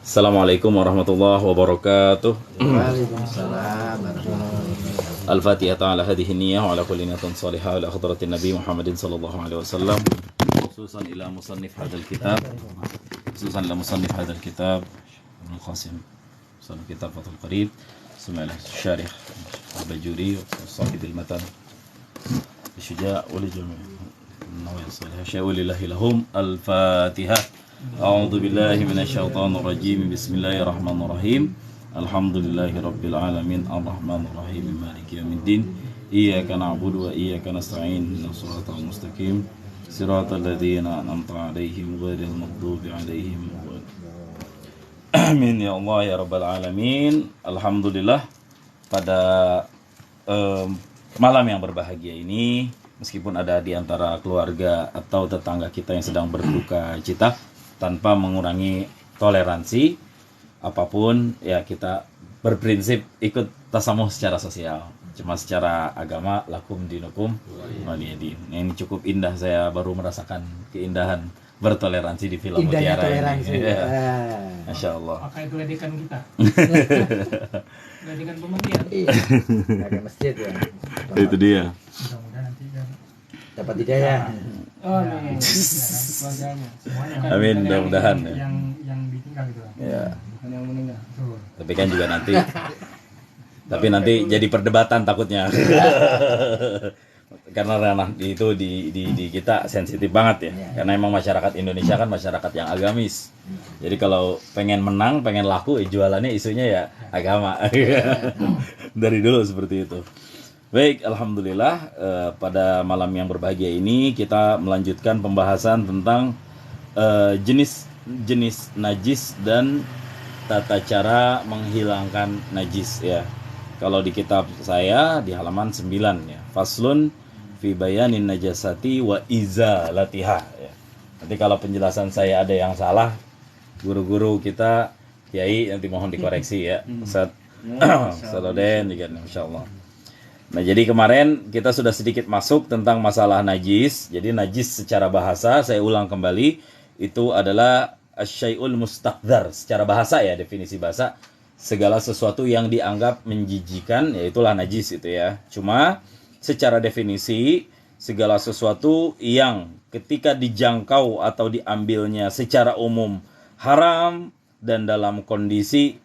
Assalamualaikum warahmatullahi wabarakatuh. Waalaikumsalam warahmatullahi wabarakatuh. Al-Fatihah ala hadhihi niyyah wa ala kulli niyatin salihah ila hadratin Nabi Muhammadin sallallahu alaihi wasallam. Khususan ila musannif hadzal kitab. Khususan ila musannif hadzal kitab Ibnu Qasim. Musannif kitab Fathul Qarib. Bismillah syarih Al-Bajuri wa sahibil matan. Syuja' wal jami'. Nawaya salih syawlillahi lahum. Al-Fatihah. A'udzu billahi minasyaitonir rajim. Bismillahirrahmanirrahim. Alhamdulillahi rabbil alamin arrahmanir rahim maliki yaumiddin. Iyyaka na'budu wa iyyaka nasta'in. Ihdinas siratal mustaqim. Siratal ladzina an'amta 'alaihim ghairil maghdubi 'alaihim. Amin ya Allah ya rabbal alamin. Alhamdulillah pada malam yang berbahagia ini, meskipun ada di antara keluarga atau tetangga kita yang sedang berduka cita, tanpa mengurangi toleransi apapun, ya kita berprinsip ikut tasamuh secara sosial. Cuma secara agama lakum dinukum waliyadin. Nah, ini cukup indah, saya baru merasakan keindahan bertoleransi di film Indahnya Mutiara toleransi. ini. Ya. Masya Allah. Maka itu ledikan kita. Ledikan pemerintah. Iya. Ada masjid ya. Itu dia. Mudah-mudahan nanti kan. Dapat hidayah. Oh, nih. Keluarganya. Semuanya. Amin, Bukan mudah-mudahan, ya. yang ditinggal gitu. Ya. Bukan yang meninggal. Tuh. Tapi kan juga nanti jadi perdebatan takutnya. Karena ranah itu di kita sensitif banget ya. Karena emang masyarakat Indonesia kan masyarakat yang agamis. Jadi kalau pengen menang, pengen laku, jualannya isunya ya agama. Dari dulu seperti itu. Baik, alhamdulillah pada malam yang berbahagia ini kita melanjutkan pembahasan tentang jenis najis dan tata cara menghilangkan najis ya. Kalau di kitab saya di halaman 9 ya. Faslun fi bayanin najasati wa izalatiha ya. Nanti kalau penjelasan saya ada yang salah, guru-guru kita kiai nanti mohon dikoreksi ya. Ustaz Saladen juga insyaallah. Nah, jadi kemarin kita sudah sedikit masuk tentang masalah najis. Jadi najis secara bahasa, saya ulang kembali, itu adalah asyai'ul mustaqdzar. Secara bahasa ya, definisi bahasa, segala sesuatu yang dianggap menjijikan, yaitulah najis itu ya. Cuma secara definisi, segala sesuatu yang ketika dijangkau atau diambilnya secara umum haram dan dalam kondisi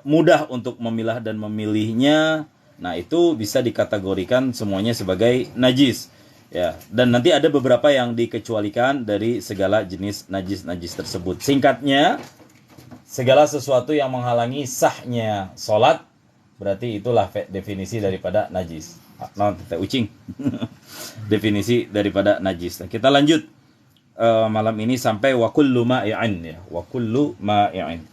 mudah untuk memilah dan memilihnya, nah itu bisa dikategorikan semuanya sebagai najis ya. Dan nanti ada beberapa yang dikecualikan dari segala jenis najis-najis tersebut. Singkatnya, segala sesuatu yang menghalangi sahnya sholat, berarti itulah definisi daripada najis. Non teh ucing. Definisi daripada najis. Nah, kita lanjut malam ini sampai wa kullu ma'i'in ya. Wa kullu ma'i'in.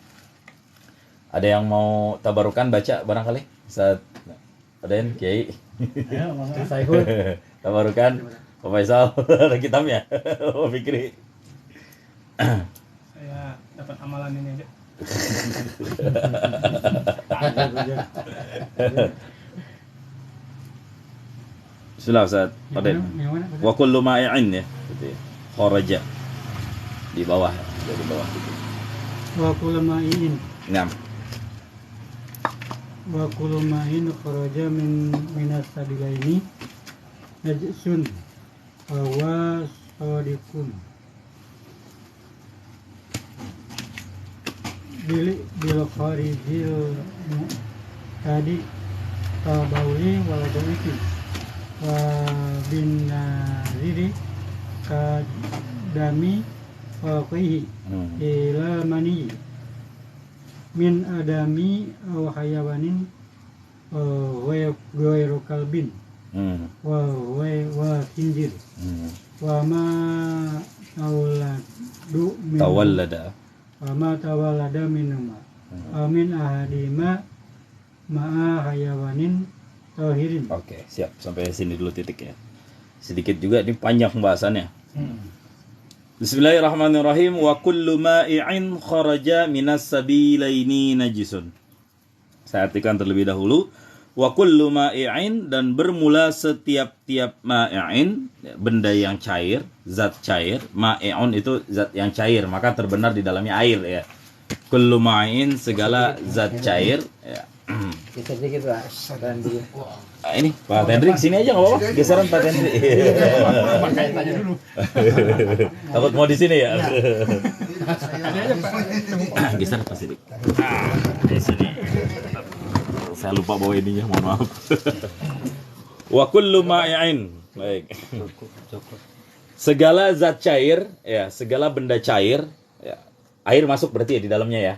Ada yang mau tabarukan baca barangkali? Saat ada yang kiai. Saya ikut. Tabarukan. Pak Faisal ada kitabnya. Pak Fikri. Saya dapat amalan ini aja. Bismillah Ustaz. Paden. Wa kullu ma'i'in ya. Gitu ya. Kharaja. Di bawah, dari bawah gitu. Wa kullu ma'in Naam. wa kullu ma'in kharaja minas sabilaini najsun wa sadiqun bil kharijil tadi tabauli wal daiki wa bin naziri kadami wa qihi ila mani min adami aw hayawanin wa ghairu kalbin wa khinjir wa ma Tawallada. tawallada minuma amin ahadima ma'a hayawanin tahirin. Oke, siap. Sampai sini dulu titik ya. Sedikit juga ini panjang pembahasannya. Bismillahirrahmanirrahim. Wa kullu ma'i'in kharaja minas sabilaini najisun. Saya artikan terlebih dahulu. Wa kullu ma'i'in, dan bermula setiap-tiap ma'i'in, benda yang cair, zat cair. Ma'i'un itu zat yang cair, maka terbenar di dalamnya air ya. kullu ma'in segala zat cair ya. Geser dikit Pak. Tahan dulu. Ini Pak Hendrik sini aja nggak apa-apa, geseran Pak Hendrik. Makanya tanya dulu. Takut mau di sini ya. Tanya aja Pak. Geser Pak Sidik. Di sini. Saya lupa bawa ininya, mohon maaf. Wa kullu ma'in. Baik. Segala zat cair, ya, segala benda cair, ya. Air masuk berarti ya di dalamnya ya.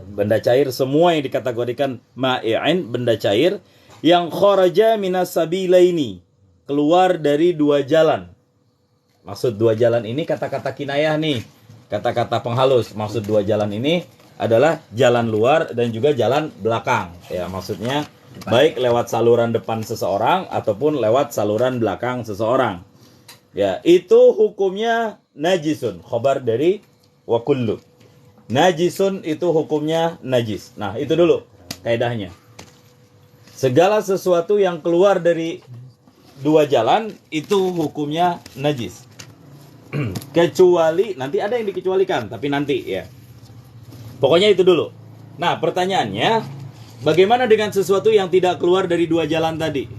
Benda cair semua yang dikategorikan ma'in, benda cair yang kharaja minas sabilaini, keluar dari dua jalan. Maksud dua jalan ini kata-kata kinayah nih, kata-kata penghalus. Maksud dua jalan ini adalah jalan luar dan juga jalan belakang. Ya, maksudnya baik lewat saluran depan seseorang ataupun lewat saluran belakang seseorang. Ya, itu hukumnya najisun, khobar dari wa kullu. Najisun itu hukumnya najis. Nah, itu dulu kaidahnya. Segala sesuatu yang keluar dari dua jalan itu hukumnya najis. Kecuali, nanti ada yang dikecualikan, tapi nanti ya. Pokoknya itu dulu. Nah, pertanyaannya, bagaimana dengan sesuatu yang tidak keluar dari dua jalan tadi?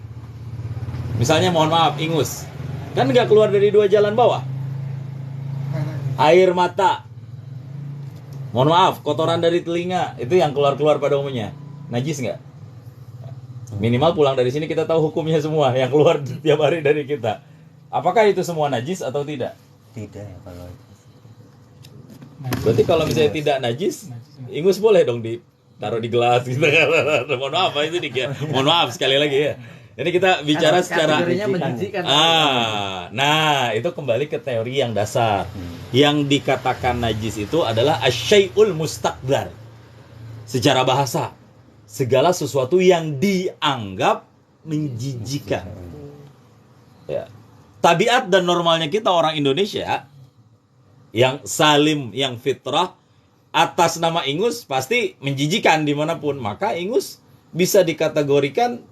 Misalnya, mohon maaf, ingus. Kan nggak keluar dari dua jalan bawah. Air mata. Mohon maaf, kotoran dari telinga. Itu yang keluar-keluar pada umumnya. Najis nggak? Minimal pulang dari sini kita tahu hukumnya semua. Yang keluar tiap hari dari kita. Apakah itu semua najis atau tidak? Tidak ya kalau itu. Berarti kalau misalnya tidak najis, ingus boleh dong ditaruh di gelas gitu kan. Mohon maaf itu mohon maaf sekali lagi ya. Ini kita bicara secara menjijikan. Nah, itu kembali ke teori yang dasar. Yang dikatakan najis itu adalah asyai'ul mustaqdar. Secara bahasa, segala sesuatu yang dianggap menjijikan. Ya. Tabiat dan normalnya kita orang Indonesia yang salim, yang fitrah, atas nama ingus pasti menjijikan dimanapun. Maka ingus bisa dikategorikan.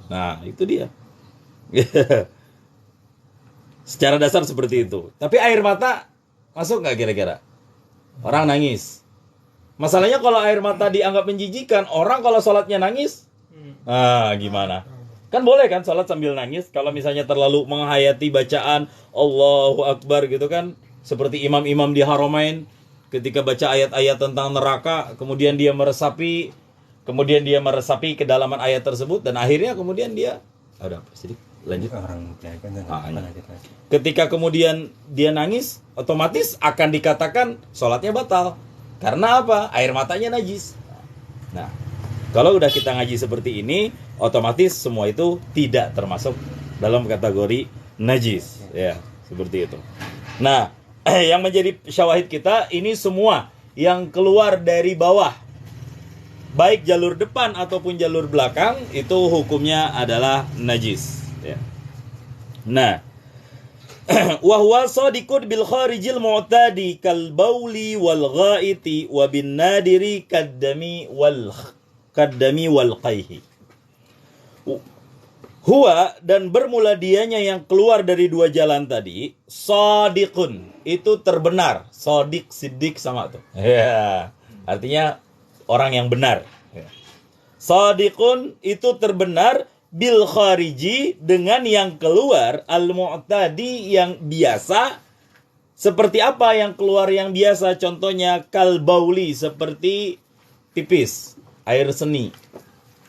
Nah, itu dia. Secara dasar seperti itu. Tapi air mata masuk nggak kira-kira? Orang nangis. Masalahnya kalau air mata dianggap menjijikan, orang kalau sholatnya nangis, gimana? Kan boleh kan sholat sambil nangis. Kalau misalnya terlalu menghayati bacaan Allahu Akbar gitu kan. Seperti imam-imam di Haramain ketika baca ayat-ayat tentang neraka, kemudian dia meresapi kedalaman ayat tersebut dan akhirnya kemudian dia ada apa sedikit lanjut orang ketika kemudian dia nangis otomatis akan dikatakan sholatnya batal karena apa? Air matanya najis. Nah, kalau udah kita ngaji seperti ini otomatis semua itu tidak termasuk dalam kategori najis ya, seperti itu. Nah, yang menjadi syawahid kita ini semua yang keluar dari bawah, baik jalur depan ataupun jalur belakang, itu hukumnya adalah najis. Ya. Nah, wahwa sadiqud bil kharijil mu'tadi kal bauli wal ghaiti wa bin nadiri kaddami wal qayhi. Huwa dan bermula dianya yang keluar dari dua jalan tadi, sadiqun itu terbenar. Sadiq, siddiq sama tuh. Ya, artinya orang yang benar. Sadiqun itu terbenar bil khariji dengan yang keluar al mu'tadi yang biasa. Seperti apa yang keluar yang biasa? Contohnya kal bauli seperti pipis, air seni.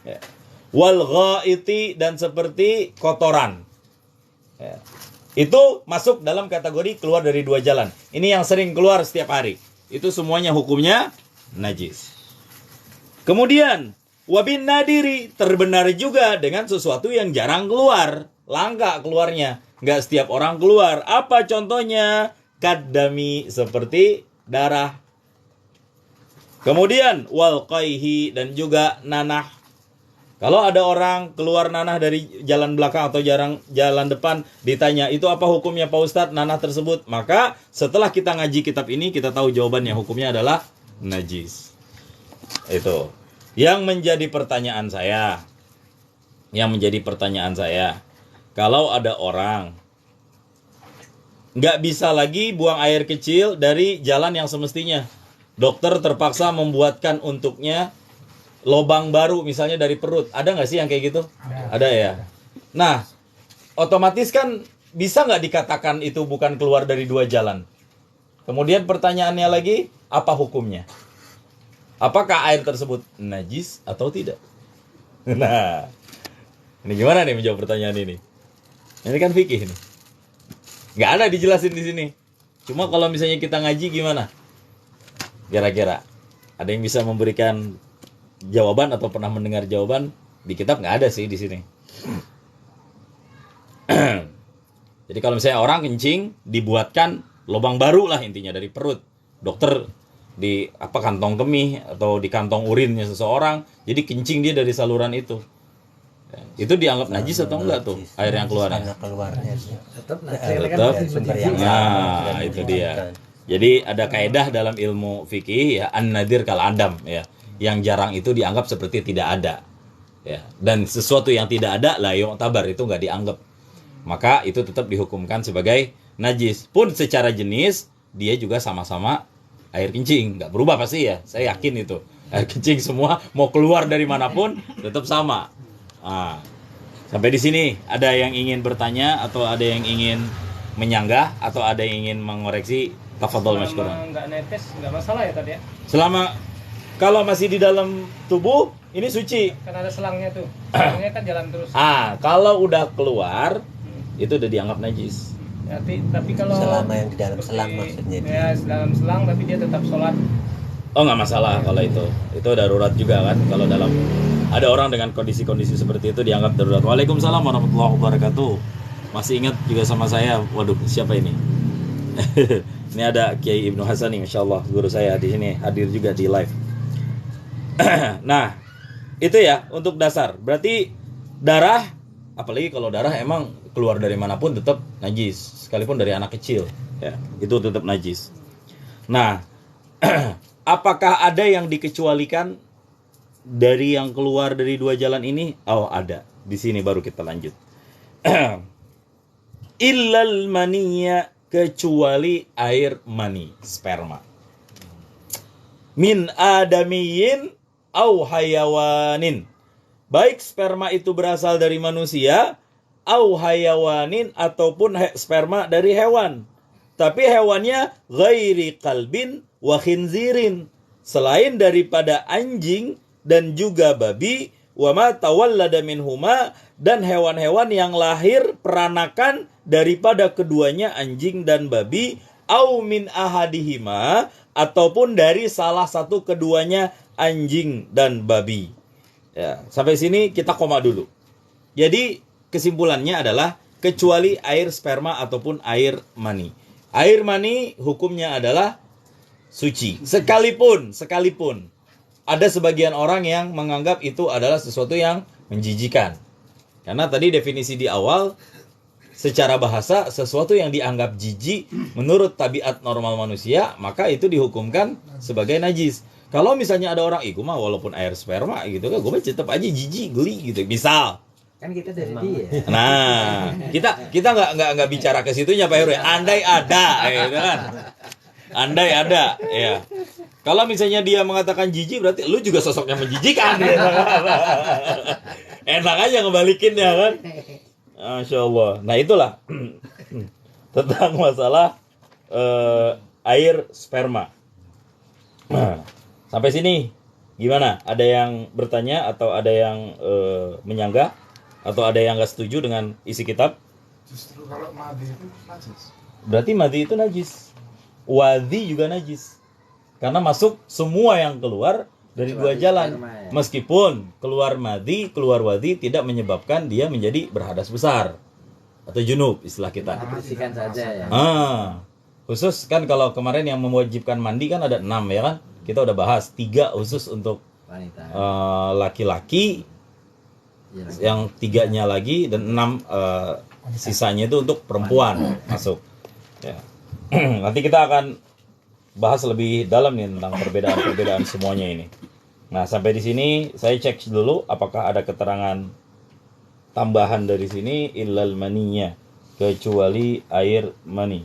Ya. Wal ghaiti dan seperti kotoran. Ya. Itu masuk dalam kategori keluar dari dua jalan. Ini yang sering keluar setiap hari. Itu semuanya hukumnya najis. Kemudian wabin nadiri terbenar juga dengan sesuatu yang jarang keluar, langka keluarnya, nggak setiap orang keluar. Apa contohnya? Kaddami seperti darah. Kemudian wal qayhi dan juga nanah. Kalau ada orang keluar nanah dari jalan belakang atau jalan depan, ditanya, itu apa hukumnya Pak Ustadz nanah tersebut? Maka setelah kita ngaji kitab ini, kita tahu jawabannya, hukumnya adalah najis. Itu. Yang menjadi pertanyaan saya, kalau ada orang nggak bisa lagi buang air kecil dari jalan yang semestinya, dokter terpaksa membuatkan untuknya lobang baru misalnya dari perut. Ada nggak sih yang kayak gitu? Ada ya. Nah, otomatis kan bisa nggak dikatakan itu bukan keluar dari dua jalan? Kemudian pertanyaannya lagi, apa hukumnya? Apakah air tersebut najis atau tidak? Nah, ini gimana nih menjawab pertanyaan ini? Ini kan fikih nih. Nggak ada dijelasin di sini. Cuma kalau misalnya kita ngaji gimana? Kira-kira ada yang bisa memberikan jawaban atau pernah mendengar jawaban? Di kitab nggak ada sih di sini. Jadi kalau misalnya orang kencing dibuatkan lubang baru lah intinya dari perut. Dokter di kantong kemih atau di kantong urinnya seseorang, jadi kencing dia dari saluran itu. Itu dianggap najis atau enggak tuh air yang keluar? Tetap Tetap. Nah, itu dia. Jadi ada kaedah dalam ilmu fikih ya, an-nadir kal adam ya. Yang jarang itu dianggap seperti tidak ada. Ya, dan sesuatu yang tidak ada la yu'tabar, itu enggak dianggap. Maka itu tetap dihukumkan sebagai najis. Pun secara jenis dia juga sama-sama air kencing, nggak berubah pasti ya. Saya yakin itu. Air kencing semua mau keluar dari manapun tetap sama. Nah, sampai di sini ada yang ingin bertanya atau ada yang ingin menyanggah atau ada yang ingin mengoreksi? Tafadhol masykuran. Selama nggak netes nggak masalah ya tadi ya. Selama kalau masih di dalam tubuh ini suci. Kan ada selangnya tuh. Selangnya kan jalan terus. Kalau udah keluar itu udah dianggap najis. Ya, tapi kalau selama yang di dalam selang maksudnya itu. Ya, dalam selang tapi dia tetap sholat. Oh, nggak masalah kalau itu darurat juga kan. Kalau dalam ada orang dengan kondisi-kondisi seperti itu dianggap darurat. Waalaikumsalam warahmatullahi wabarakatuh. Masih ingat juga sama saya. Waduh, siapa ini? Ini ada Kiai Ibnu Hasani, insyaallah guru saya di sini hadir juga di live. Nah, itu ya untuk dasar. Berarti darah, apalagi kalau darah emang keluar dari manapun tetap najis, sekalipun dari anak kecil, ya itu tetap najis. Nah, apakah ada yang dikecualikan dari yang keluar dari dua jalan ini? Oh, ada. Di sini baru kita lanjut. Illal maniyya, kecuali air mani, sperma. Min adamiyin au hayawanin. Baik sperma itu berasal dari manusia au hayawanin ataupun sperma dari hewan. Tapi hewannya ghairi kalbin wa khinzirin, selain daripada anjing dan juga babi, wa ma tawallada minhuma, dan hewan-hewan yang lahir peranakan daripada keduanya anjing dan babi, au min ahadihima, ataupun dari salah satu keduanya anjing dan babi. Ya, sampai sini kita koma dulu. Jadi kesimpulannya adalah kecuali air sperma ataupun air mani. Air mani hukumnya adalah suci. Sekalipun ada sebagian orang yang menganggap itu adalah sesuatu yang menjijikan. Karena tadi definisi di awal, secara bahasa sesuatu yang dianggap jijik menurut tabiat normal manusia, maka itu dihukumkan sebagai najis. Kalau misalnya ada orang, gue mah walaupun air sperma gitu kan, gue mah tetap aja jijik, geli gitu. Misal. Kan kita dari dia. Nah, kita nggak bicara ke situnya Pak Heru. Andai ada, gitu kan. Andai ada, ya. Kalau misalnya dia mengatakan jijik, berarti lu juga sosoknya menjijikan. Gitu. Enak aja ngebalikin ya kan. Masya Allah. Nah itulah tentang masalah air sperma. Sampai sini gimana? Ada yang bertanya atau ada yang menyanggah atau ada yang nggak setuju dengan isi kitab? Justru kalau madi itu najis. Berarti madi itu najis. Wadhi juga najis. Karena masuk semua yang keluar dari dua jalan. Meskipun keluar madi, keluar wadhi tidak menyebabkan dia menjadi berhadas besar atau junub istilah kita. Bersihkan saja ya. Khusus kan kalau kemarin yang mewajibkan mandi kan ada 6 ya kan. Kita udah bahas 3 khusus untuk Wanita. Laki-laki, yang 3-nya lagi, dan 6 sisanya itu untuk perempuan masuk. Ya. Nanti kita akan bahas lebih dalam nih tentang perbedaan-perbedaan semuanya ini. Nah, sampai di sini saya cek dulu apakah ada keterangan tambahan dari sini, illal maninya, kecuali air mani.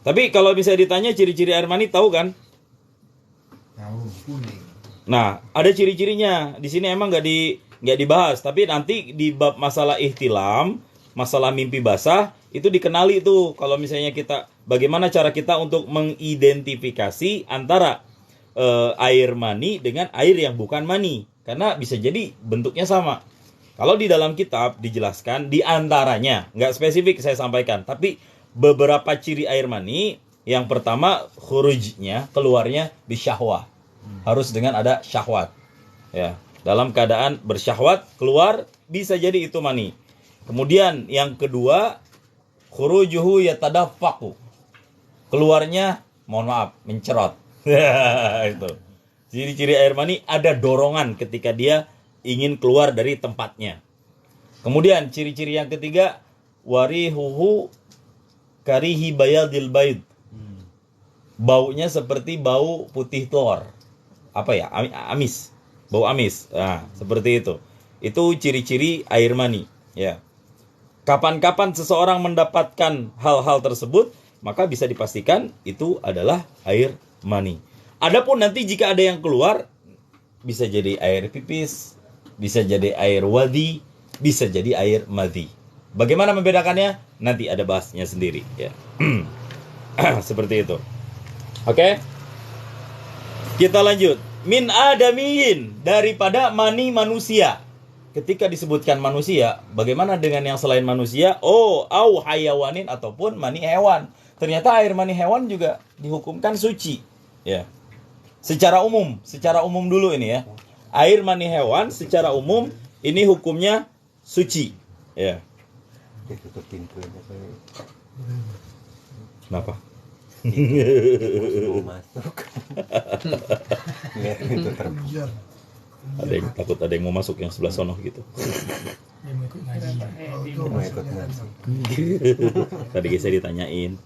Tapi kalau misalnya ditanya ciri-ciri air mani, tahu kan? Tahu, kuning. Nah, ada ciri-cirinya. Di sini emang nggak dibahas, tapi nanti di bab masalah ihtilam, masalah mimpi basah itu dikenali tuh. Kalau misalnya kita, bagaimana cara kita untuk mengidentifikasi antara air mani dengan air yang bukan mani, karena bisa jadi bentuknya sama. Kalau di dalam kitab dijelaskan di antaranya, nggak spesifik saya sampaikan, tapi beberapa ciri air mani. Yang pertama, khurujnya, keluarnya bisyahwah. Harus dengan ada syahwat. Ya, dalam keadaan bersyahwat keluar, bisa jadi itu mani. Kemudian yang kedua, khurujuhu yatadaffaqu. Keluarnya, mohon maaf, mencerot. Itu. Ciri-ciri air mani ada dorongan ketika dia ingin keluar dari tempatnya. Kemudian ciri-ciri yang ketiga, warihuhu karihi bayadil bayd. Baunya seperti bau putih telur. Apa ya? Amis. Bau amis. Nah, seperti itu. Itu ciri-ciri air mani, ya. Kapan-kapan seseorang mendapatkan hal-hal tersebut, maka bisa dipastikan itu adalah air mani. Adapun nanti jika ada yang keluar, bisa jadi air pipis, bisa jadi air wadi, bisa jadi air madhi. Bagaimana membedakannya? Nanti ada bahasnya sendiri, ya. Seperti itu. Oke? Kita lanjut. Min adamiyin, daripada mani manusia. Ketika disebutkan manusia, bagaimana dengan yang selain manusia? Oh, au hayawanin, ataupun mani hewan. Ternyata air mani hewan juga dihukumkan suci, ya. Secara umum dulu ini ya. Air mani hewan secara umum ini hukumnya suci, ya. Tutup pintunya saya. Kenapa? Mau masuk. Lihat pintu terbuka. Biar. Ada yang takut ada yang mau masuk yang sebelah sono gitu. Dia mau ikut ngaji. Kalau Mau itu ikut maksudnya. ngaji. Tadi saya ditanyain,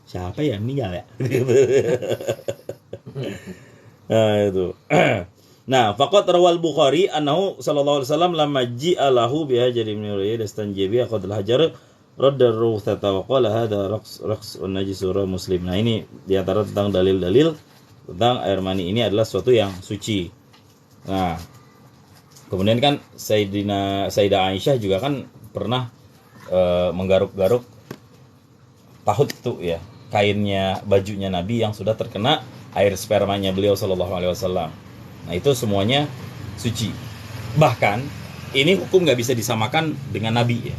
siapa yang meninggal ya? Nah, itu. Nah, faqat rawal Bukhari annahu sallallahu alaihi wasallam lamma ji'alahu biha jadi min riyad istanjibi qad al-hajar radda ruhtata wa qala hadha raqs wan najisura muslim. Nah, ini di antara tentang dalil-dalil tentang air mani ini adalah sesuatu yang suci. Nah, kemudian kan Sayyidah Aisyah juga kan pernah menggaruk-garuk tahut tuh ya, kainnya, bajunya Nabi yang sudah terkena air spermanya beliau sallallahu alaihi wasallam. Nah, itu semuanya suci. Bahkan ini hukum nggak bisa disamakan dengan Nabi ya.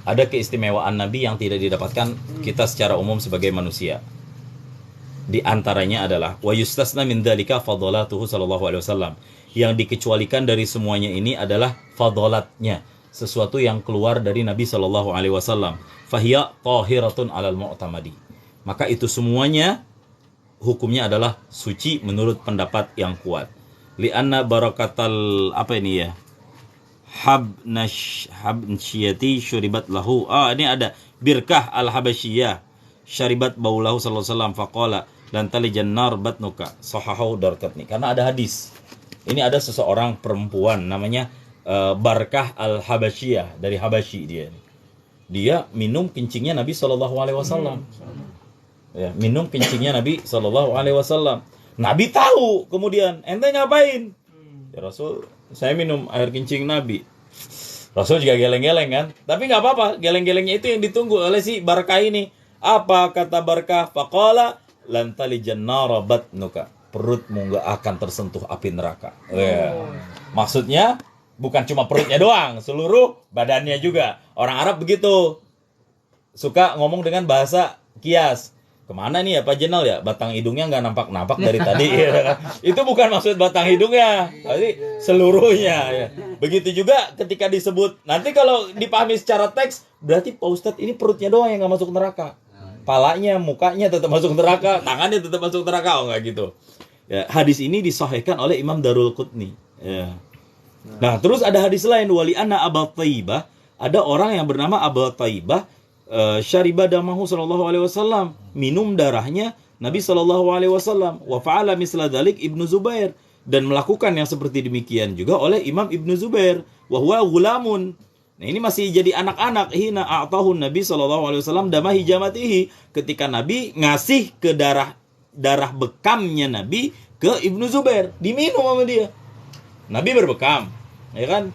Ada keistimewaan Nabi yang tidak didapatkan kita secara umum sebagai manusia. Di antaranya adalah wa yustasna min dzalika fadhalatuhu sallallahu alaihi wasallam. Yang dikecualikan dari semuanya ini adalah fadhalatnya, sesuatu yang keluar dari Nabi sallallahu alaihi wasallam. Fahiya tahiratun 'alal mu'tamadi. Maka itu semuanya hukumnya adalah suci menurut pendapat yang kuat. Li'anna barakatal apa ini ya? Habnasyiyati syuribat lahu. Ini ada birkah al-habasyiyah syaribat baulahu sallallahu alaihi wasallam faqala dan talijan nar batnuka sahahu darqatni. Karena ada hadis. Ini ada seseorang perempuan namanya Barkah al-Habasyiyah dari Habasyi dia. Dia minum kencingnya Nabi sallallahu alaihi wasallam. Ya, minum kencingnya Nabi sallallahu alaihi wasallam. Nabi tahu, kemudian ente ngapain? Ya Rasul, saya minum air kencing Nabi. Rasul juga geleng-geleng kan? Tapi nggak apa-apa, geleng-gelengnya itu yang ditunggu oleh si Barkah ini. Apa kata Barkah? Faqala lan talijan nara batnuka. Perutmu nggak akan tersentuh api neraka. Ya. Maksudnya bukan cuma perutnya doang, seluruh badannya juga. Orang Arab begitu. Suka ngomong dengan bahasa kias. Kemana nih ya Pak Jenal ya? Batang hidungnya nggak nampak-nampak dari tadi. Itu bukan maksud batang hidungnya, tapi seluruhnya. Ya. Begitu juga ketika disebut. Nanti kalau dipahami secara teks, berarti Pak Ustadz ini perutnya doang yang nggak masuk neraka. Palanya, mukanya tetap masuk neraka, tangannya tetap masuk neraka. Oh nggak gitu. Ya, hadis ini disahihkan oleh Imam Darul Qutni. Ya. Nah, terus ada hadis lain wali anna Abu Thaibah, ada orang yang bernama Abu Thaibah syariba damahu sallallahu alaihi wasallam, minum darahnya Nabi sallallahu alaihi wasallam, wa fa'ala misla dzalik Ibnu Zubair, dan melakukan yang seperti demikian juga oleh Imam Ibnu Zubair, wa huwa gulamun. Nah, ini masih jadi anak-anak. Hina a'tahun Nabi sallallahu alaihi wasallam dama hijamatihi, ketika Nabi ngasih ke darah bekamnya Nabi ke Ibnu Zubair, diminum sama dia. Nabi berbekam, ya kan?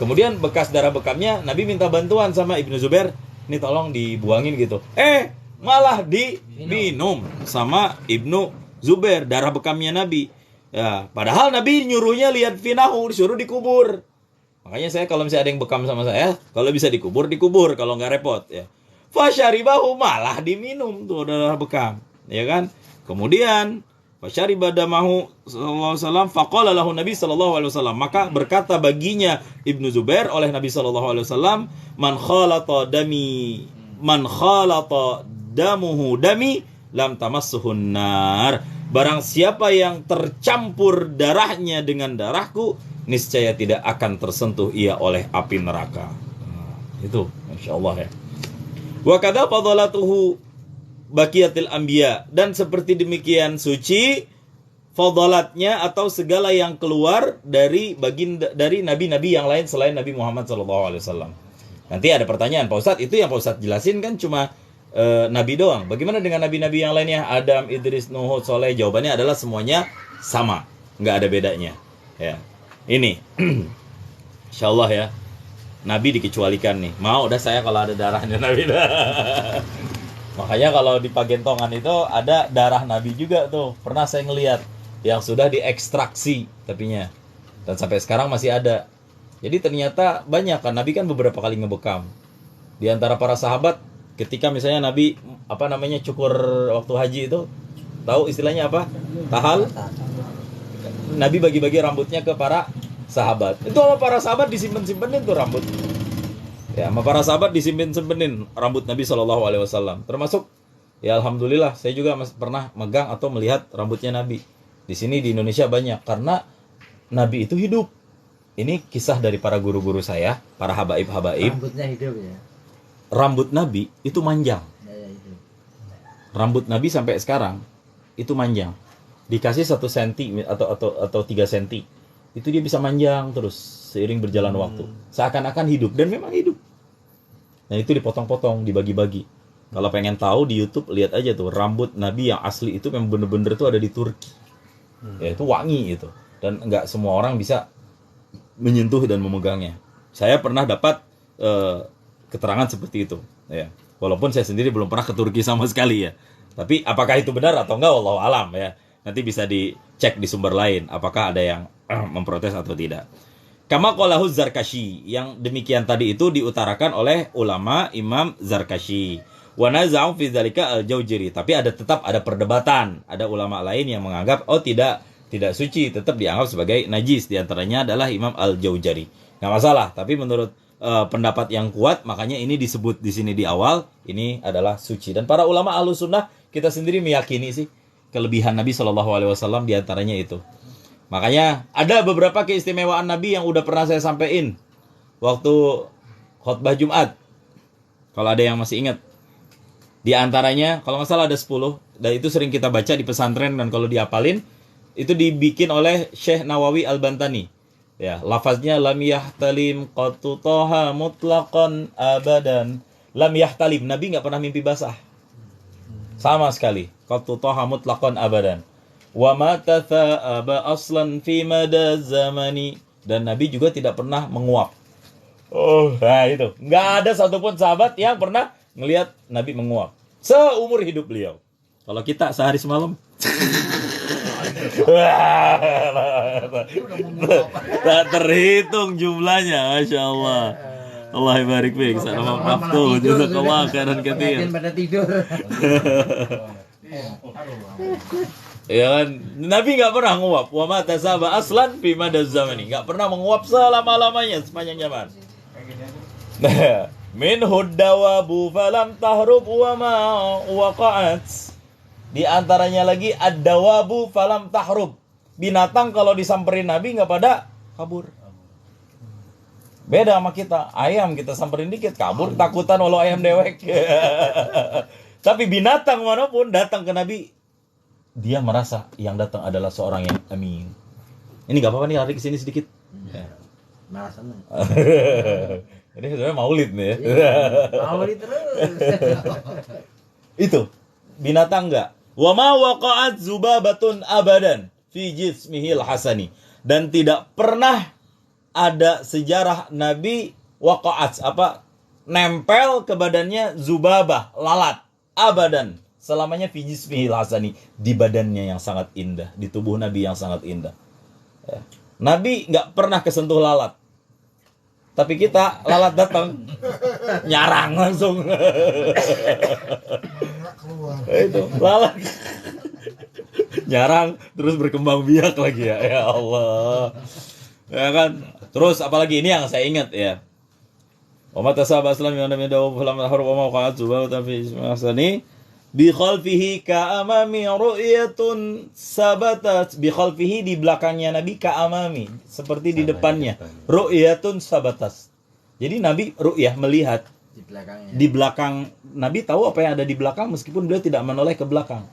Kemudian bekas darah bekamnya Nabi minta bantuan sama Ibnu Zubair, ini tolong dibuangin gitu. Malah diminum sama Ibnu Zubair darah bekamnya Nabi. Ya, padahal Nabi nyuruhnya lihat finahu, disuruh dikubur. Makanya saya kalau misalnya ada yang bekam sama saya, kalau bisa dikubur, kalau nggak repot ya. Fasyaribahu, malah diminum tuh darah bekam, ya kan? Kemudian fasyariba damahu sallallahu alaihi wasallam, faqala lahu Nabi sallallahu alaihi wasallam, maka berkata baginya Ibnu Zubair oleh Nabi sallallahu alaihi wasallam, man khalata damuhu dami lam tamassuhun nar. Barang siapa yang tercampur darahnya dengan darahku, niscaya tidak akan tersentuh ia oleh api neraka. Itu Masya Allah ya. Wa kadza fadalatuhu baqiyatil anbiya, dan seperti demikian suci fadalatnya atau segala yang keluar dari nabi-nabi yang lain selain Nabi Muhammad SAW. Nanti ada pertanyaan, Pak Ustadz, itu yang Pak Ustadz jelasin kan cuma nabi doang. Bagaimana dengan nabi-nabi yang lainnya? Adam, Idris, Nuh, Soleh. Jawabannya adalah semuanya sama, nggak ada bedanya. Ya, ini, Insya Allah ya, Nabi dikecualikan nih. Mau udah saya kalau ada darahnya Nabi. Makanya kalau di Pagentongan itu ada darah Nabi juga tuh. Pernah saya ngelihat yang sudah diekstraksi tapinya, dan sampai sekarang masih ada. Jadi ternyata banyak kan, Nabi kan beberapa kali ngebekam. Di antara para sahabat, ketika misalnya Nabi cukur waktu haji itu, tahu istilahnya apa? Tahal. Nabi bagi-bagi rambutnya ke para sahabat. Itu sama para sahabat disimpen-simpenin tuh rambut. Ya, sama para sahabat disimpen-simpenin rambut Nabi SAW. Termasuk, ya alhamdulillah, saya juga pernah megang atau melihat rambutnya Nabi. Di sini di Indonesia banyak, karena Nabi itu hidup. Ini kisah dari para guru-guru saya, para habaib-habaib. Rambutnya hidup ya. Rambut Nabi itu manjang. Ya, hidup. Rambut Nabi sampai sekarang itu manjang. Dikasih 1 cm atau 3 cm, itu dia bisa manjang terus seiring berjalan waktu. Seakan-akan hidup, dan memang hidup. Nah, itu dipotong-potong, dibagi-bagi. Kalau pengen tahu di YouTube, lihat aja tuh rambut Nabi yang asli itu memang bener-bener tuh ada di Turki. Ya, itu wangi itu, dan nggak semua orang bisa menyentuh dan memegangnya. Saya pernah dapat keterangan seperti itu ya. Walaupun saya sendiri belum pernah ke Turki sama sekali ya. Tapi apakah itu benar atau enggak, wallahu alam ya. Nanti bisa dicek di sumber lain apakah ada yang memprotes atau tidak. Kama qalahu Zarkashi, yang demikian tadi itu diutarakan oleh ulama Imam Zarkashi. Wa naza'u fi dzalika al-Jauziri, tapi tetap ada perdebatan. Ada ulama lain yang menganggap tidak suci, tetap dianggap sebagai najis. Di antaranya adalah Imam Al-Jauzari. Enggak masalah, tapi menurut pendapat yang kuat, makanya ini disebut di sini di awal, ini adalah suci. Dan para ulama Ahlus Sunnah kita sendiri meyakini sih kelebihan Nabi SAW, di antaranya itu. Makanya ada beberapa keistimewaan Nabi yang udah pernah saya sampaikan waktu khutbah Jumat. Kalau ada yang masih ingat. Di antaranya, kalau nggak salah ada 10, dan itu sering kita baca di pesantren, dan kalau dihafalin, itu dibikin oleh Syekh Nawawi Al-Bantani. Ya, lafaznya lam yahtalim qatu toha mutlaqan abadan. Lam yahtalim, Nabi nggak pernah mimpi basah. Sama sekali. Qatu toha mutlaqan abadan. Wa ma tatha'aba aslan fi mada zamani. Dan Nabi juga tidak pernah menguap. Nah itu. Nggak ada satupun sahabat yang pernah ngelihat Nabi menguap seumur hidup beliau. Kalau kita sehari semalam. Tak terhitung jumlahnya, Masya Allah. Allah barik fiik. Salam waktu. Jazakallah khairan katsir. Pada tidur. Ya kan, Nabi nggak pernah menguap. Wa ma tasaba aslan fi madaz zamani. Nggak pernah menguap selama-lamanya sepanjang zaman. Min huddawabu falam tahrub wa ma waqa'at. Di antaranya lagi ad-dawabu falam tahrub. Binatang kalau disamperin Nabi nggak pada kabur. Beda sama kita. Ayam kita samperin dikit kabur, takutan walau ayam dewek. Tapi binatang manapun datang ke Nabi, dia merasa yang datang adalah seorang yang amin. Ini nggak apa-apa nih, lari ke sini sedikit. Malah seneng. Ini sebenarnya maulid nih ya. Mau terus. Itu binatang enggak. Wa ma waqa'at zubabatun abadan fi jismihil hasani. Dan tidak pernah ada sejarah Nabi waqa'at nempel ke badannya zubabah, lalat, abadan. Selamanya fi jismihil hasani, di badannya yang sangat indah, di tubuh Nabi yang sangat indah. Ya. Nabi enggak pernah kesentuh lalat. Tapi kita lalat datang nyarang langsung. Nggak keluar. Itu lalat nyarang terus berkembang biak lagi ya. Ya Allah. Ya kan? Terus apalagi ini yang saya ingat ya. Wa mata sahabat Islam yang namanya Dawud falam harum wa qa'at subah tapi asani bi khalfihi ka amami ru'yatun sabatat, bi khalfihi di belakangnya Nabi ka amami, seperti di depannya. Ru'yatun sabatas. Jadi Nabi ru'yah melihat Di belakangnya. di belakang Nabi, tahu apa yang ada di belakang meskipun beliau tidak menoleh ke belakang.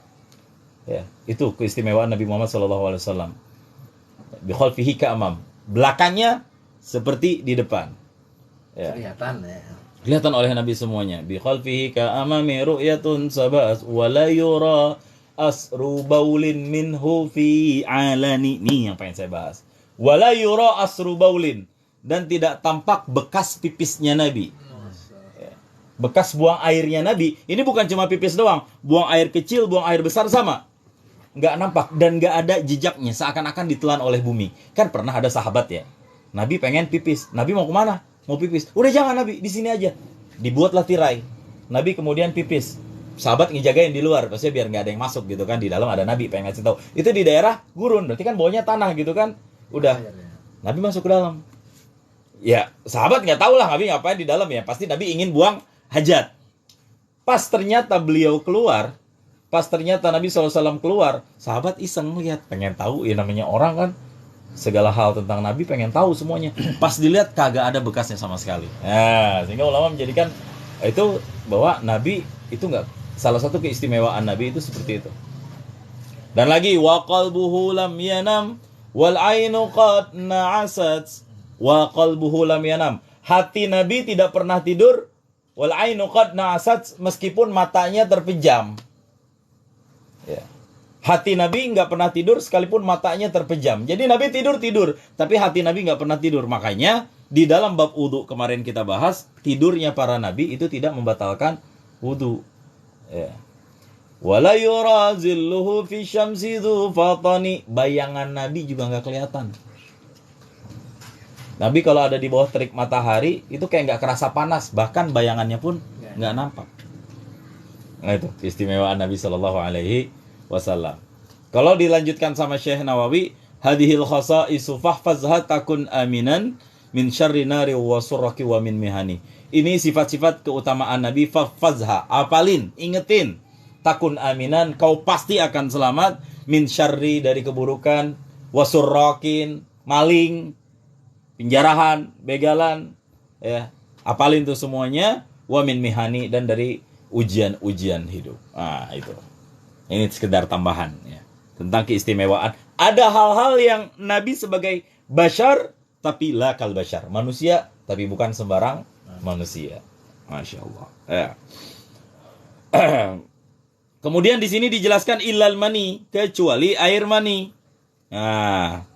Ya, itu keistimewaan Nabi Muhammad SAW. Bi khalfihi ka amam. Belakangnya seperti di depan. Ya. Kelihatan ya. Kelihatan oleh Nabi semuanya. Bi khalfihi ka amami ru'yatun sabas wa la yura asru baulin minhu fi alani. Nih yang pengen saya bahas. Wa la yura asru baulin, dan tidak tampak bekas pipisnya Nabi. Ya. Bekas buang airnya Nabi. Ini bukan cuma pipis doang. Buang air kecil, buang air besar sama. Nggak nampak dan nggak ada jejaknya, seakan-akan ditelan oleh bumi. Kan pernah ada sahabat ya. Nabi pengen pipis. Nabi mau kemana? Mau pipis. Udah jangan Nabi, di sini aja. Dibuatlah tirai. Nabi kemudian pipis. Sahabat ngejagain di luar, pasti biar nggak ada yang masuk gitu kan. Di dalam ada Nabi pengen ngasih tahu. Itu di daerah gurun, berarti kan bawahnya tanah gitu kan. Udah. Nabi masuk ke dalam. Ya, sahabat nggak tahu lah Nabi ngapain di dalam ya. Pasti Nabi ingin buang hajat. Pas ternyata beliau keluar, pas ternyata Nabi SAW keluar, sahabat iseng lihat, pengen tahu ya, namanya orang kan. Segala hal tentang Nabi pengen tahu semuanya. Pas dilihat kagak ada bekasnya sama sekali. Nah, sehingga ulama menjadikan itu bahwa Nabi itu enggak, salah satu keistimewaan Nabi itu seperti itu. Dan lagi wa qalbuhu lam yanam wal ainu qad na'asat wa qalbuhu lam yanam. Hati Nabi tidak pernah tidur, wal ainu qad na'asat, meskipun matanya terpejam. Ya. Hati Nabi nggak pernah tidur sekalipun matanya terpejam. Jadi Nabi tidur, tapi hati Nabi nggak pernah tidur. Makanya di dalam bab wudu kemarin kita bahas, tidurnya para Nabi itu tidak membatalkan wudu. Ya. Wala yura zilluhu fi syamsi dhu fatani. Bayangan Nabi juga nggak kelihatan. Nabi kalau ada di bawah terik matahari itu kayak nggak kerasa panas, bahkan bayangannya pun nggak nampak. Nah itu keistimewaan Nabi Shallallahu Alaihi Wasallam. Kalau dilanjutkan sama Syekh Nawawi, hadhil khasaisu fahfazha takun aminan min syarri nari wa surraki wa min mihani. Ini sifat-sifat keutamaan Nabi, fahfazha, apalin, ingetin, takun aminan, kau pasti akan selamat, min syarri, dari keburukan, wa surrakin, maling, penjarahan, begalan, ya, apalin tuh semuanya, wa min mihani, dan dari ujian-ujian hidup. Ah, itu. Ini sekedar tambahan ya, tentang keistimewaan. Ada hal-hal yang Nabi sebagai bashar tapi la kal bashar, manusia tapi bukan sembarang manusia. Masya Allah. Ya. Kemudian di sini dijelaskan illal mani, kecuali air mani. Nah,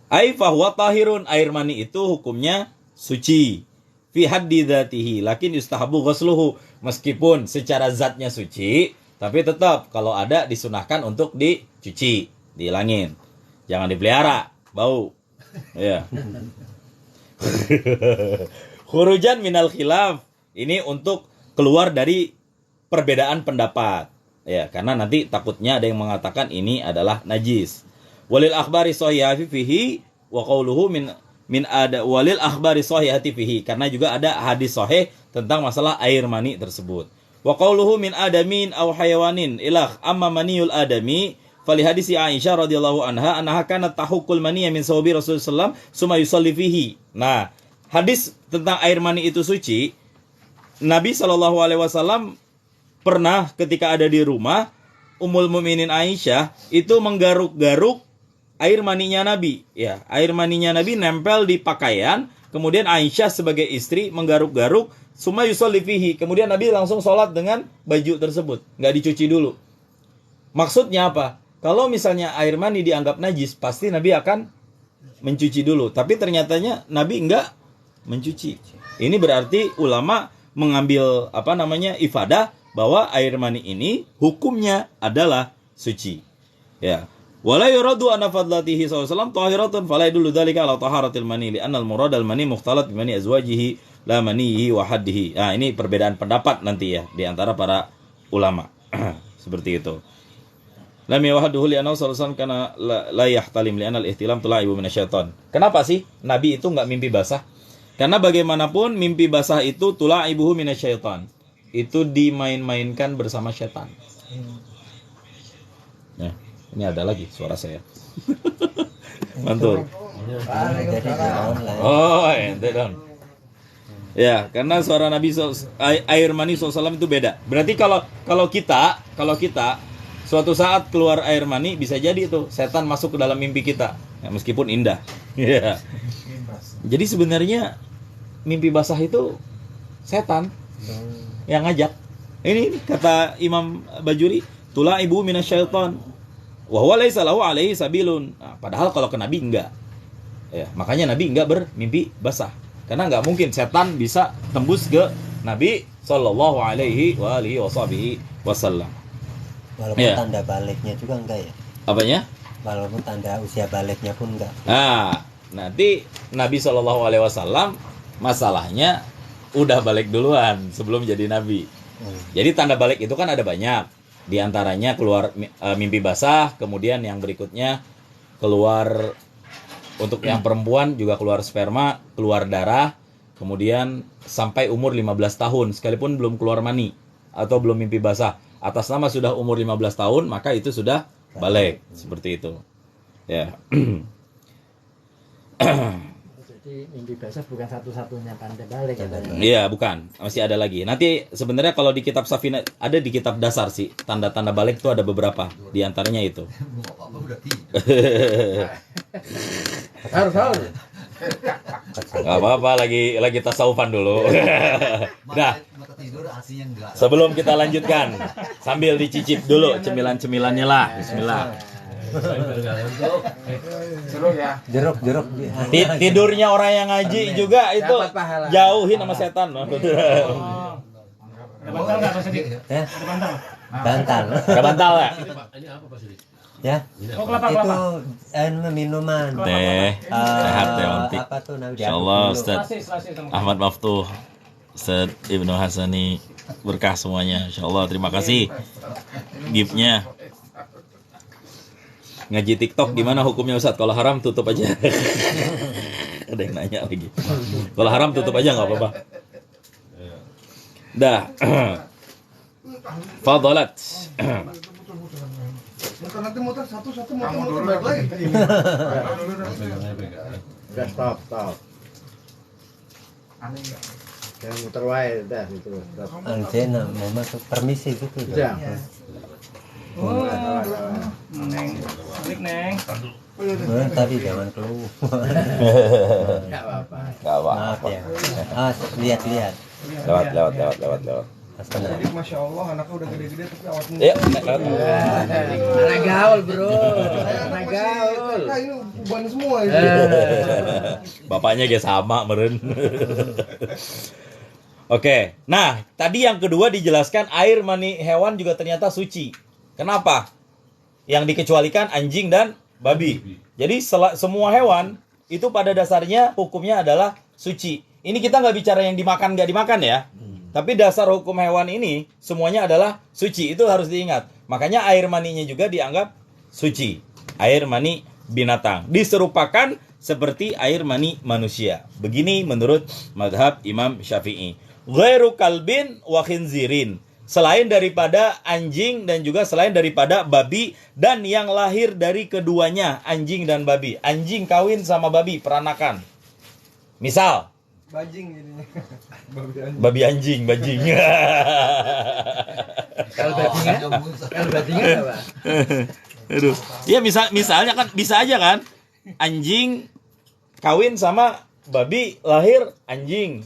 ai fahuwa tahirun, air mani itu hukumnya suci. Fi haddi dzatihi, lakin yustahabu ghusluhu, meskipun secara zatnya suci, tapi tetap kalau ada disunahkan untuk dicuci, dihilangin. Jangan dipelihara, bau. Ya. Khurujan minal khilaf, ini untuk keluar dari perbedaan pendapat. Ya, karena nanti takutnya ada yang mengatakan ini adalah najis. Walil akhbari sahihati fihi wa qawluhu min ada walil akhbari sahihati fihi, karena juga ada hadis sahih tentang masalah air mani tersebut. Wa qawluhu min adamin aw hayawanin ilah amma maniyul adami fali hadisi Aisyah radhiyallahu anha annaha kanat tahukul maniyya min sawbi Rasulullah summa yusalli fihi. Nah, hadis tentang air mani itu suci, Nabi sallallahu alaihi wasallam pernah ketika ada di rumah Ummul Mukminin Aisyah itu menggaruk-garuk air maninya Nabi. Ya, air maninya Nabi nempel di pakaian, kemudian Aisyah sebagai istri menggaruk-garuk, summa yusolli fihi, kemudian Nabi langsung sholat dengan baju tersebut, nggak dicuci dulu. Maksudnya apa? Kalau misalnya air mani dianggap najis, pasti Nabi akan mencuci dulu. Tapi ternyatanya Nabi nggak mencuci. Ini berarti ulama mengambil ifadah bahwa air mani ini hukumnya adalah suci. Ya. Wala yuradu anna fadlatihi sallallahu tahiratun fala yadullu dzalika ala taharatil mani li anna al-murad al-mani mukhtalat bi mani azwajihi la manihi wa haddihi. Nah, ini perbedaan pendapat nanti ya di antara para ulama. Seperti itu. Lam yawahduhu li anna sallallahu kana la yahtalim li anna al-ihtilam tulaibu minasyaitan. Kenapa sih Nabi itu enggak mimpi basah? Karena bagaimanapun mimpi basah itu tulaibuhu minasyaitan. Itu dimain-mainkan bersama setan. Ya. Ini ada lagi suara saya. Mantul. Oh, ente dong. Ya, karena suara Nabi air mani SAW itu beda. Berarti kalau kita suatu saat keluar air mani, bisa jadi itu setan masuk ke dalam mimpi kita, ya, meskipun indah. Ya. Jadi sebenarnya mimpi basah itu setan yang ngajak. Ini kata Imam Bajuri, tulaibu minasyaiton. Wa huwa laisa lahu alaihi sabilun. Nah, padahal kalau ke Nabi enggak. Ya, makanya Nabi enggak bermimpi basah. Karena enggak mungkin setan bisa tembus ke Nabi sallallahu alaihi wa alihi wasallam. Walaupun tanda baliknya juga enggak ya? Apanya? Walaupun tanda usia baliknya pun enggak. Nah, nanti Nabi sallallahu alaihi wasallam masalahnya udah balik duluan sebelum jadi nabi. Jadi tanda balik itu kan ada banyak. Di antaranya keluar mimpi basah, kemudian yang berikutnya keluar untuk yang perempuan juga keluar sperma, keluar darah, kemudian sampai umur 15 tahun sekalipun belum keluar mani atau belum mimpi basah. Atas nama sudah umur 15 tahun, maka itu sudah balik. Seperti itu. Ya. Jadi mimpi basah bukan satu-satunya tanda balik ya. Iya, bukan. Masih ada lagi. Nanti sebenarnya kalau di kitab Safina ada di kitab dasar sih, tanda-tanda balik itu ada beberapa. Di antaranya itu. Harus. Gak apa-apa, lagi tasawufan dulu. Nah, sebelum kita lanjutkan, sambil dicicip dulu cemilan-cemilannya lah. Bismillah. Jeruk. Tidurnya orang yang ngaji juga itu jauhin sama setan. Ada bantal nggak Pak Sidik? Ya. Ada bantal? Bantal. Ada bantal ya? Ya. Oh, kelapa. Itu minuman. Teh. Sehat ya, Onti. Apa tuh namanya? Insyaallah Ustaz Selasi sama. Ahmad Maftuh, Ustaz Ibnu Hasani, berkah semuanya. Insyaallah, terima kasih giftnya. Ngaji TikTok gimana hukumnya Ustaz? Kalau haram tutup aja. Ada yang nanya lagi. Kalau haram tutup aja nggak apa-apa. Dah. Fadalat. Nanti muter satu muter balik lagi. Udah stop. Jangan muter wae dah itu. Antena mau masuk permisi gitu. Udah. Oh, Neng. Balik, Neng. Tadi jangan keluar. Enggak apa-apa. Enggak Maaf apa-apa. ya. Lihat. Lewat. Astagfirullah. Jadi Masya Allah anaknya udah gede-gede tapi awet muda. Yuk, lewat. Anak gaul, Bro. Anak gaul. Nah, ini uban semua ini. Bapaknya kayak sama meren. Oke, nah tadi yang kedua dijelaskan air mani hewan juga ternyata suci. Kenapa? Yang dikecualikan anjing dan babi. Jadi semua hewan itu pada dasarnya hukumnya adalah suci. Ini kita nggak bicara yang dimakan nggak dimakan ya. Tapi dasar hukum hewan ini semuanya adalah suci. Itu harus diingat. Makanya air maninya juga dianggap suci. Air mani binatang diserupakan seperti air mani manusia. Begini menurut mazhab Imam Syafi'i. Ghairu kalbin wa khinzirin. Selain daripada anjing dan juga selain daripada babi dan yang lahir dari keduanya, anjing dan babi. Anjing kawin sama babi peranakan. Misal Bajing jadinya. babi anjing, bajing. Kalau bajingan apa? Aduh. Ya misalnya kan bisa aja kan anjing kawin sama babi lahir anjing.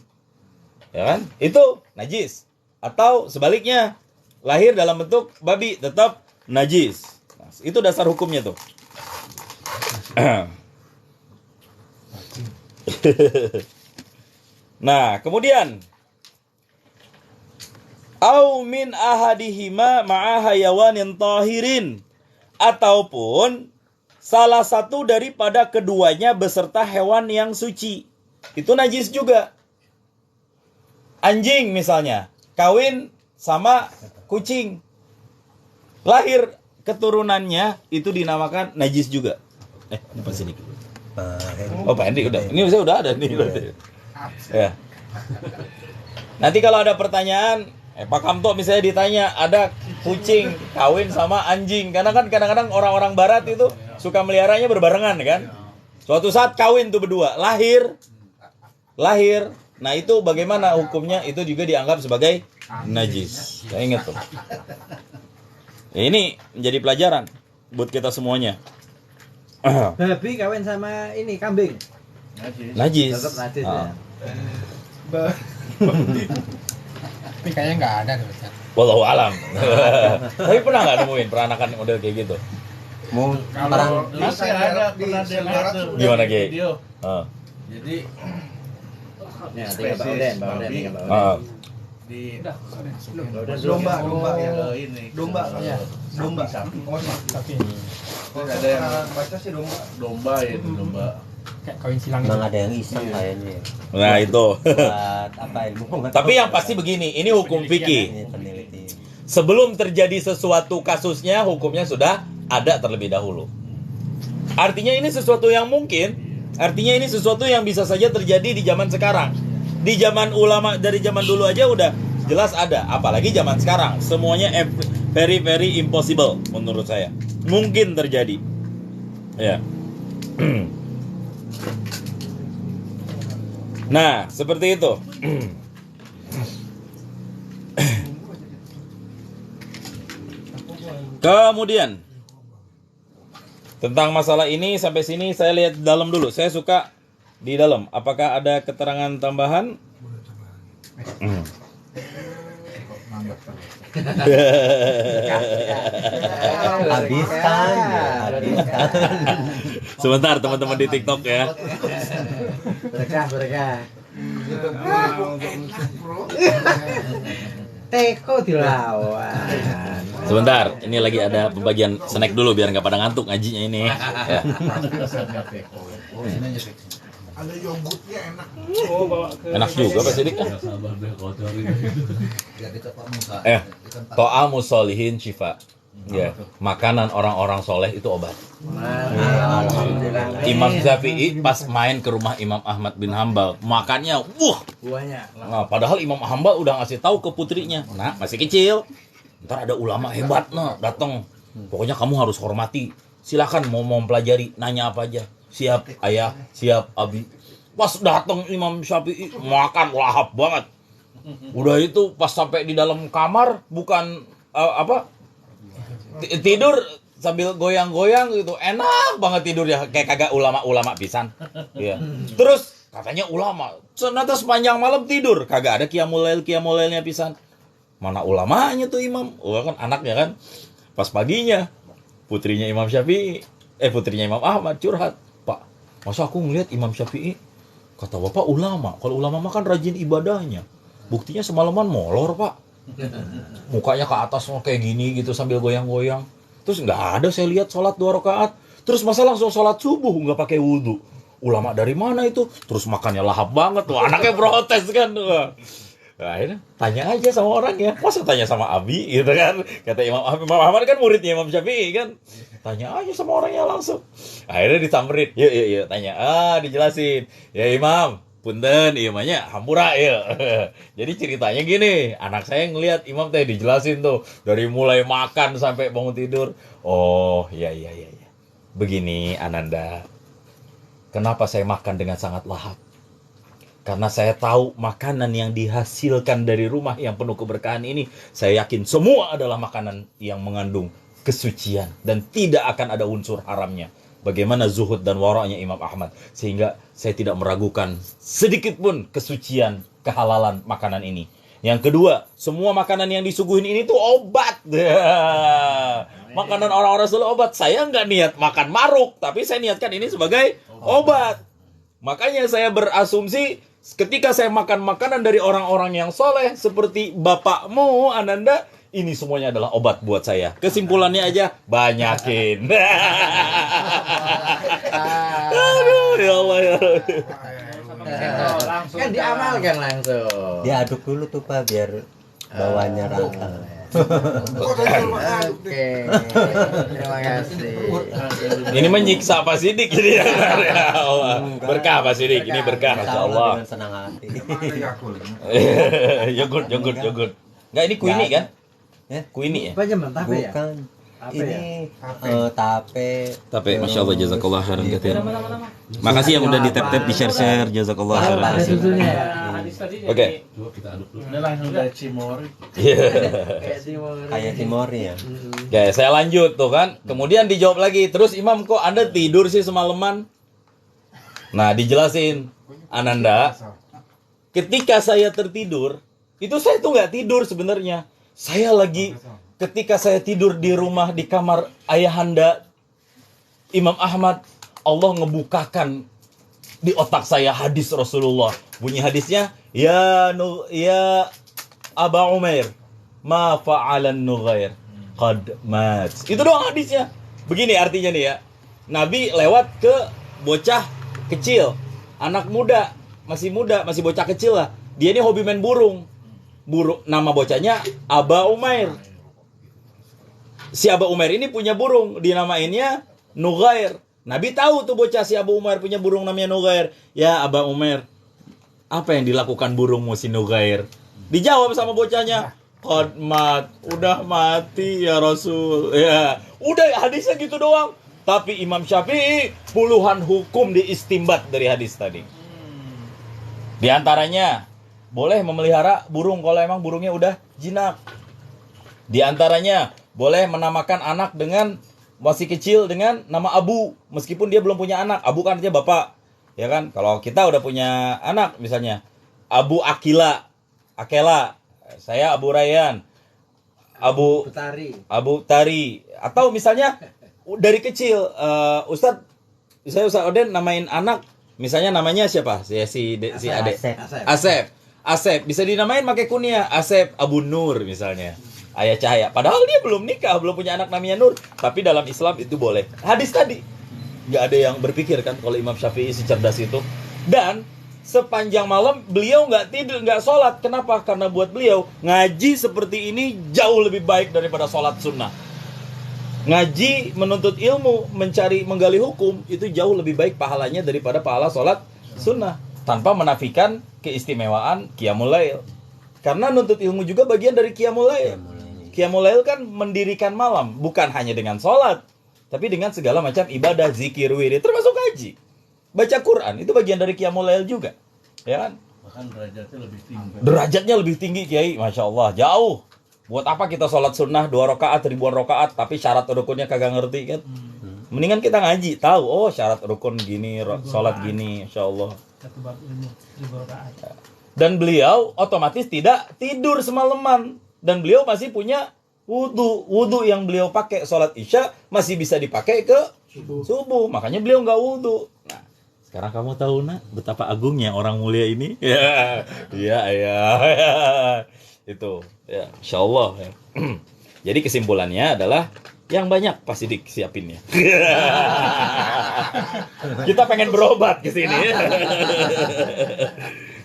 Ya kan? Itu najis. Atau sebaliknya, lahir dalam bentuk babi tetap najis. Nah, itu dasar hukumnya tuh. Nah, kemudian au min ahadihima ma'a hayawanin tahirin, ataupun salah satu daripada keduanya beserta hewan yang suci. Itu najis juga. Anjing misalnya kawin sama kucing, lahir keturunannya itu dinamakan najis juga. Ini pas ini. Oh, Pak Hendy udah. Ini saya udah ada nih. Ya. Nanti kalau ada pertanyaan, Pak Kamto misalnya ditanya, ada kucing kawin sama anjing. Karena kan kadang-kadang orang-orang barat itu suka meliharanya berbarengan kan. Suatu saat kawin tuh berdua, lahir. Nah, itu bagaimana hukumnya? Itu juga dianggap sebagai najis. Saya ingat tuh. Ya, ini menjadi pelajaran buat kita semuanya. Babi kawin sama ini kambing. Najis. Tetap najis ya. Tapi kayaknya nggak ada tuh, Ustaz. Wallahu alam. Tapi pernah nggak nemuin peranakan model kayak gitu? Mau Kalau perang masih ada pernah dilihat Gimana, Ge? Video. Jadi Ya, tinggal bawa den, tinggal bawa den. di domba ya. ini Domba, ya. domba. Sapi. Oh, sapi. Terus ada yang Baca sih domba. domba itu domba. Kayak kawin silang memang ada yang iseng kayaknya. Nah, itu. Buat apa ilmu? Tapi yang pasti begini, ini hukum fikih. Ini peneliti. Sebelum terjadi sesuatu kasusnya, hukumnya sudah ada terlebih dahulu. Artinya ini sesuatu yang mungkin, artinya ini sesuatu yang bisa saja terjadi di zaman sekarang. Di zaman ulama dari zaman dulu aja udah jelas ada, apalagi zaman sekarang. Semuanya very very impossible menurut saya. Mungkin terjadi. Ya. Nah, seperti itu. Kemudian tentang masalah ini sampai sini saya lihat dalam dulu. Saya suka di dalam. Apakah ada keterangan tambahan? Habiskan. Sebentar teman-teman di TikTok ya. Berkah. Teko dilawan. Sebentar, ini lagi ada pembagian snack dulu biar nggak pada ngantuk ngajinya ini. Ya. Ada yogurtnya enak. Oh, bawa ke Enak juga Pak Sidik. To'amu solihin syifa. Ya, makanan orang-orang soleh itu obat. Alhamdulillah. Imam Syafi'i pas main ke rumah Imam Ahmad bin Hambal, makannya Buahnya. Nah, padahal Imam Hambal udah ngasih tahu ke putrinya, nah masih kecil, ntar ada ulama hebat nah datang, pokoknya kamu harus hormati, silakan mau mempelajari, nanya apa aja, siap ayah, siap abi. Pas datang Imam Syafi'i makan lahap banget, udah itu pas sampai di dalam kamar bukan tidur sambil goyang-goyang gitu, enak banget tidur ya, kayak kagak ulama-ulama pisan. Iya. Terus katanya ulama, ternyata sepanjang malam tidur, kagak ada qiyamul lailnya pisan. Mana ulamanya tuh imam? Oh kan anaknya kan. Pas paginya putrinya Imam Syafi'i, putrinya Imam Ahmad curhat, "Pak, masa aku ngelihat Imam Syafi'i?" Kata bapak ulama, kalau ulama mah kan rajin ibadahnya. Buktinya semalaman molor, Pak. Mukanya ke atas kayak gini gitu sambil goyang-goyang. Terus nggak ada saya lihat sholat 2 rakaat. Terus masa langsung sholat subuh nggak pakai wudhu. Ulama dari mana itu? Terus makannya lahap banget tuh. Anaknya protes kan. Nah, akhirnya tanya aja sama orang ya. Masa tanya sama Abi gitu kan? Kata Imam Ahmad kan muridnya Imam Syafi'i kan. Tanya aja sama orangnya langsung. Akhirnya disamperin. Yuk tanya. Dijelasin. Ya Imam. Punten, imamnya hampura ya. Jadi ceritanya gini, anak saya ngelihat imam teh dijelasin tuh dari mulai makan sampai bangun tidur. Oh, iya. Begini Ananda. Kenapa saya makan dengan sangat lahap? Karena saya tahu makanan yang dihasilkan dari rumah yang penuh keberkahan ini, saya yakin semua adalah makanan yang mengandung kesucian dan tidak akan ada unsur haramnya. bagaimana zuhud dan waraknya Imam Ahmad, sehingga saya tidak meragukan sedikit pun kesucian, kehalalan makanan ini. Yang kedua, semua makanan yang disuguhin ini tuh obat. Makanan orang-orang selalu obat. Saya nggak niat makan maruk, tapi saya niatkan ini sebagai obat. Makanya saya berasumsi ketika saya makan makanan dari orang-orang yang soleh seperti bapakmu, Ananda, ini semuanya adalah obat buat saya. Kesimpulannya aja, banyakin. Aduh, ya Allah ya. langsung Kan diamalkan langsung. Diaduk dulu tuh Pak biar bawahnya rata. Oke. Terima kasih. Ini menyiksa Pak Sidik ini ya. Ya Allah. Berkah Pak Sidik, ini berkah Masya Allah. Dengan senang hati. Yogurt. Enggak, ini kuini kan? Ya? Kuini ya? Apa aja mentah ya? Bukan. Apa Ini Tape. tape. Tapi Masya Allah, jazakallah khairan katsir. Makasih yang udah di tap-tap, di share-share, jazakallah khairan Ada katsir. susunya. hadis tadi Oke. Coba kita aduk dulu. Ini langsung dari Cimori. Kayak timur. Kayak Timori ya. Oke, saya lanjut tuh kan. Kemudian dijawab lagi, terus Imam kok Anda tidur sih semalaman? Nah, dijelasin, Ananda, ketika saya tertidur, itu saya tuh nggak tidur sebenarnya. Saya lagi, ketika saya tidur di rumah, di kamar ayahanda Imam Ahmad, Allah ngebukakan di otak saya hadis Rasulullah. Bunyi hadisnya, ya Aba Umair, ma fa'alan Nughair qad mat. Itu doang hadisnya. Begini artinya nih ya. Nabi lewat ke bocah kecil, anak muda, masih bocah kecil lah. Dia ini hobi main burung. Nama bocahnya Aba Umair. Si Aba Umair ini punya burung, dinamainnya Nughair. Nabi tahu tuh bocah si Aba Umair punya burung namanya Nughair. Ya Aba Umair, apa yang dilakukan burungmu si Nughair? Dijawab sama bocahnya, qad mat, udah mati ya Rasul. Ya, udah hadisnya gitu doang. Tapi Imam Syafi'i puluhan hukum diistimbat dari hadis tadi. Di antaranya, boleh memelihara burung kalau emang burungnya udah jinak. Di antaranya, boleh menamakan anak dengan masih kecil dengan nama Abu, meskipun dia belum punya anak. Abu kan artinya bapak, ya kan? Kalau kita udah punya anak, misalnya Abu Akela, saya Abu Rayyan, Abu Tari, atau misalnya dari kecil, Ustadz Oden namain anak, misalnya namanya siapa? Si Ade, Asep, bisa dinamain pakai kunyah, Asep Abu Nur misalnya. Ayah Cahaya. Padahal dia belum nikah, belum punya anak namanya Nur. Tapi dalam Islam itu boleh. Hadis tadi. Nggak ada yang berpikir kan kalau Imam Syafi'i secerdas itu. Dan sepanjang malam beliau nggak tidur, nggak sholat. Kenapa? Karena buat beliau ngaji seperti ini jauh lebih baik daripada sholat sunnah. Ngaji, menuntut ilmu, menggali hukum, itu jauh lebih baik pahalanya daripada pahala sholat sunnah. Tanpa menafikan keistimewaan Qiyamul Lail. Karena nuntut ilmu juga bagian dari Qiyamul Lail. Qiyamul Lail kan mendirikan malam, bukan hanya dengan sholat, tapi dengan segala macam ibadah, zikir, wirid, termasuk ngaji. Baca Quran, itu bagian dari Qiyamul Lail juga. Ya kan? Bahkan derajatnya lebih tinggi. Derajatnya lebih tinggi, Kiai. Masya Allah, jauh. Buat apa kita sholat sunnah 2 rakaat, ribuan rakaat, tapi syarat rukunnya kagak ngerti kan? Mendingan kita ngaji, tahu, oh syarat rukun gini, sholat gini, Masya Allah. satu bab ilmu 1000 rakaat. Dan beliau otomatis tidak tidur semalaman. Dan beliau masih punya wudhu. Wudhu yang beliau pakai sholat isya masih bisa dipakai ke subuh. Makanya beliau nggak wudhu. Nah, sekarang kamu tahu nak betapa agungnya orang mulia ini. Ya. Itu. Ya, Insya Allah. Ya. Jadi kesimpulannya adalah yang banyak pasti disiapinnya. Kita pengen berobat ke sini.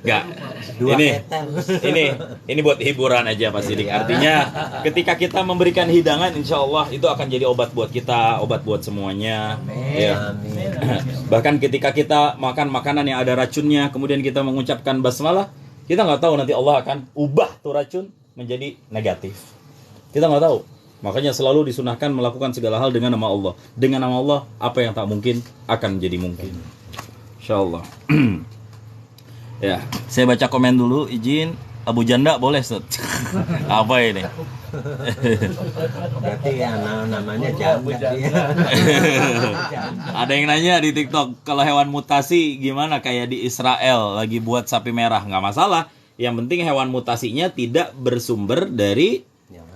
Enggak. Ini buat hiburan aja Pak Sidik. Artinya ketika kita memberikan hidangan, insya Allah itu akan jadi obat buat kita, obat buat semuanya. Ya. Bahkan ketika kita makan makanan yang ada racunnya, kemudian kita mengucapkan basmalah, kita nggak tahu nanti Allah akan ubah tuh racun menjadi negatif. Kita nggak tahu. Makanya selalu disunahkan melakukan segala hal dengan nama Allah. Dengan nama Allah, apa yang tak mungkin akan menjadi mungkin. Insya Allah. Ya, saya baca komen dulu, izin. Abu Janda boleh, Ustaz. Apa ini? Berarti yang namanya janda dia. Ada yang nanya di TikTok, kalau hewan mutasi gimana kayak di Israel lagi buat sapi merah? Nggak masalah. Yang penting hewan mutasinya tidak bersumber dari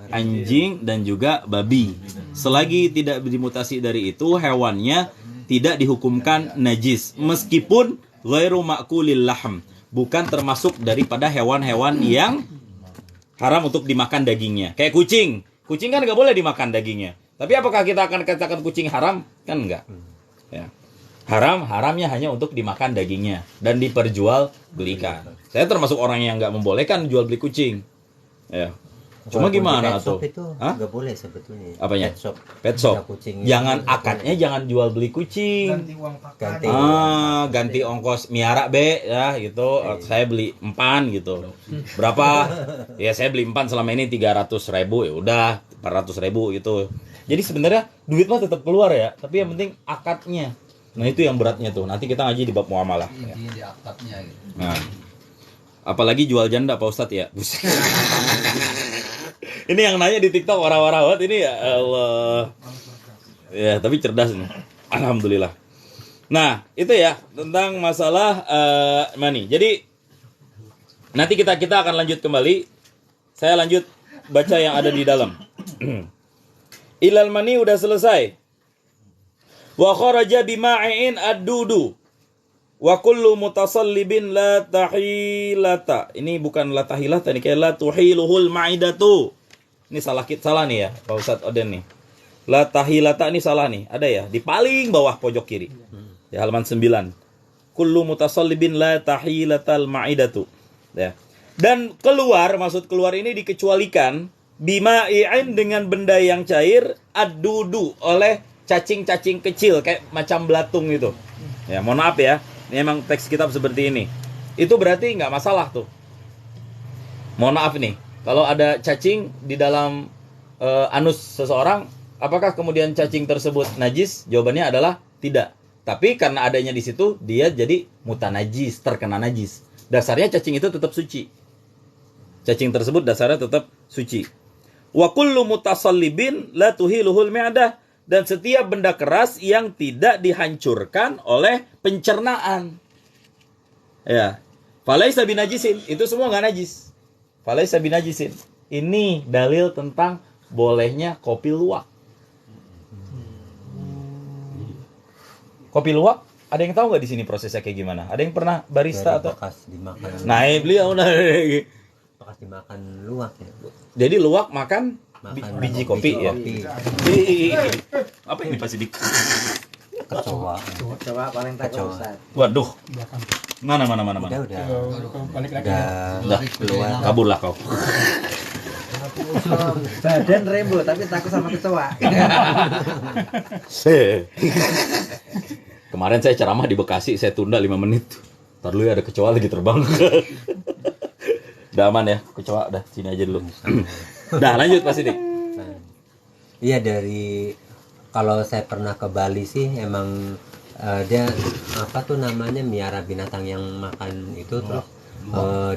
anjing dan juga babi. Selagi tidak dimutasi dari itu, hewannya tidak dihukumkan najis. Meskipun ghairu ma'kulil lahm, bukan termasuk daripada hewan-hewan yang haram untuk dimakan dagingnya. Kayak kucing. Kucing kan nggak boleh dimakan dagingnya. Tapi apakah kita akan katakan kucing haram? Kan enggak. Ya. Haramnya hanya untuk dimakan dagingnya dan diperjualbelikan. Saya termasuk orang yang nggak membolehkan jual beli kucing. Ya. Cuma gimana tuh? Itu nggak boleh sebetulnya. Apanya? Pet shop. Pet shop. Kucing Jangan itu akadnya jangan jual beli kucing. Ganti uang pakai. Ganti. Ganti ongkos miara be ya gitu. Saya beli empan gitu. Berapa? Ya saya beli empan selama ini 300.000, ya udah 400.000 gitu. Jadi sebenarnya duit mah tetap keluar ya, tapi yang penting akadnya. Nah itu yang beratnya tuh. Nanti kita ngaji di bab muamalah. Intinya di akadnya gitu. Nah, apalagi jual janda Pak Ustadz ya. Ini yang nanya di TikTok orang-orang ini ya Allah. Ya, tapi cerdas nih. Alhamdulillah. Nah, itu ya tentang masalah mani. Jadi nanti kita akan lanjut kembali. Saya lanjut baca yang ada di dalam. Ilal mani udah selesai. Wa kharaja bima'in ad-dudu. Wa kullu mutasallibin la tahilata. Ini bukan la tahilata, ini kayak la tuhiluhul ma'idatu. Ini salah nih ya, Pak Ustadz Oden nih. La tahilata ini salah nih. Ada ya di paling bawah pojok kiri. Di halaman 9. Kullu mutasallibin la tahilatal ma'idatu. Ya. Dan keluar, maksud keluar ini dikecualikan bima'in dengan benda yang cair ad-dudu oleh cacing-cacing kecil kayak macam belatung gitu. Ya, mohon maaf ya. Ini emang teks kitab seperti ini. Itu berarti nggak masalah tuh. Mohon maaf nih. Kalau ada cacing di dalam anus seseorang, apakah kemudian cacing tersebut najis? Jawabannya adalah tidak. Tapi karena adanya di situ, dia jadi mutanajis, terkena najis. Dasarnya cacing itu tetap suci. Cacing tersebut dasarnya tetap suci. Wa kullu mutasallibin la tuhiluhul mi'dah. Dan setiap benda keras yang tidak dihancurkan oleh pencernaan. Ya. Falaisa binajisin, itu semua nggak najis. Falaisa binajisin. Ini dalil tentang bolehnya kopi luwak. Kopi luwak, ada yang tahu nggak di sini prosesnya kayak gimana? Ada yang pernah barista atau? Bekas dimakan. Nah, beliau Bekas dimakan luwak ya. Jadi luwak makan Makan biji kopi ya. Apa ini pasti di Kecoa. Coba paling takut Kecoa. Ustaz. Waduh. Mana. Udah. Udah keluar. kabur lah kau. Badan rembo tapi takut sama kecoa. Kemarin saya ceramah di Bekasi, saya tunda 5 menit. Ntar dulu ya, ada kecoa lagi terbang. Udah aman ya, kecoa udah sini aja dulu. Dah lanjut Pak Sidik. Iya, dari kalau saya pernah ke Bali sih emang dia apa tuh namanya miara binatang yang makan itu terus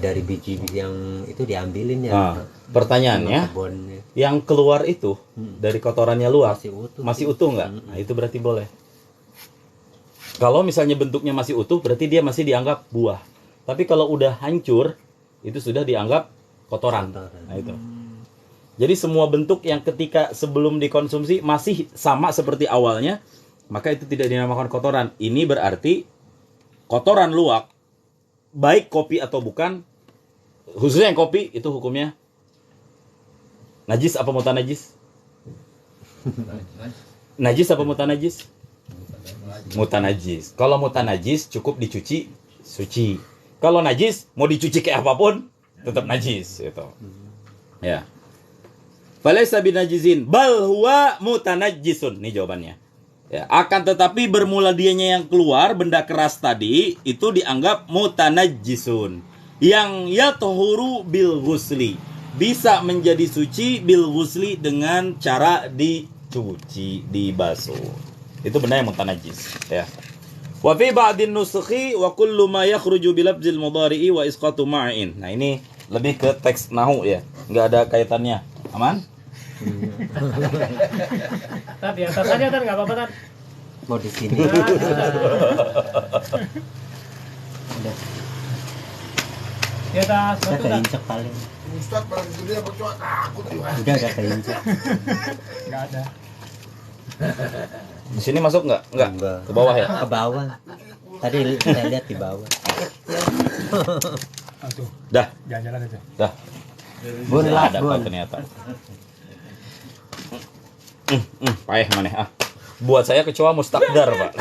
dari biji yang itu diambilin ya. Nah, pertanyaannya, Kebunnya. yang keluar itu dari kotorannya luar Masih utuh. utuh nggak? Nah itu berarti boleh. Kalau misalnya bentuknya masih utuh, berarti dia masih dianggap buah. Tapi kalau udah hancur, itu sudah dianggap kotoran. Nah itu. Jadi semua bentuk yang ketika sebelum dikonsumsi masih sama seperti awalnya, maka itu tidak dinamakan kotoran. Ini berarti kotoran luwak, baik kopi atau bukan, khususnya yang kopi, itu hukumnya najis apa mutanajis? Najis apa mutanajis? Mutanajis. Kalau mutanajis cukup dicuci, suci. Kalau najis, mau dicuci kayak apapun, tetap najis. Gitu. Ya. Falaisa binajizin bal huwa mutanajjisun. Ini jawabannya. Ya, akan tetapi bermula dianya yang keluar benda keras tadi itu dianggap mutanajjisun. Yang yatahuru bil ghusli. Bisa menjadi suci bil ghusli dengan cara dicuci, dibasuh. Itu benda yang mutanajjis, ya. Wa fi ba'din nusukhi wa kullu ma yakhruju bi lafzil mudhari'i wa isqatu ma'in. Nah, ini lebih ke teks nahu ya. Enggak ada kaitannya Aman? Tar di atas aja Tar, nggak apa-apa Tar. Mau di sini. Nah, sudah. Udah, Di atas udah batu Tar. keinjek paling. Ustaz paling gede apa cuma takut juga. Udah keinjek. Nggak ada. Di sini masuk nggak? Nggak. Enggak. Ke bawah ya? Ke bawah. Tadi saya lihat di bawah. Tuh, Dah, jalan-jalan aja. dah. Bun Nggak lah, ada Pak bun. ternyata. Payah maneh ah. Buat saya kecoa mustakdar, Pak.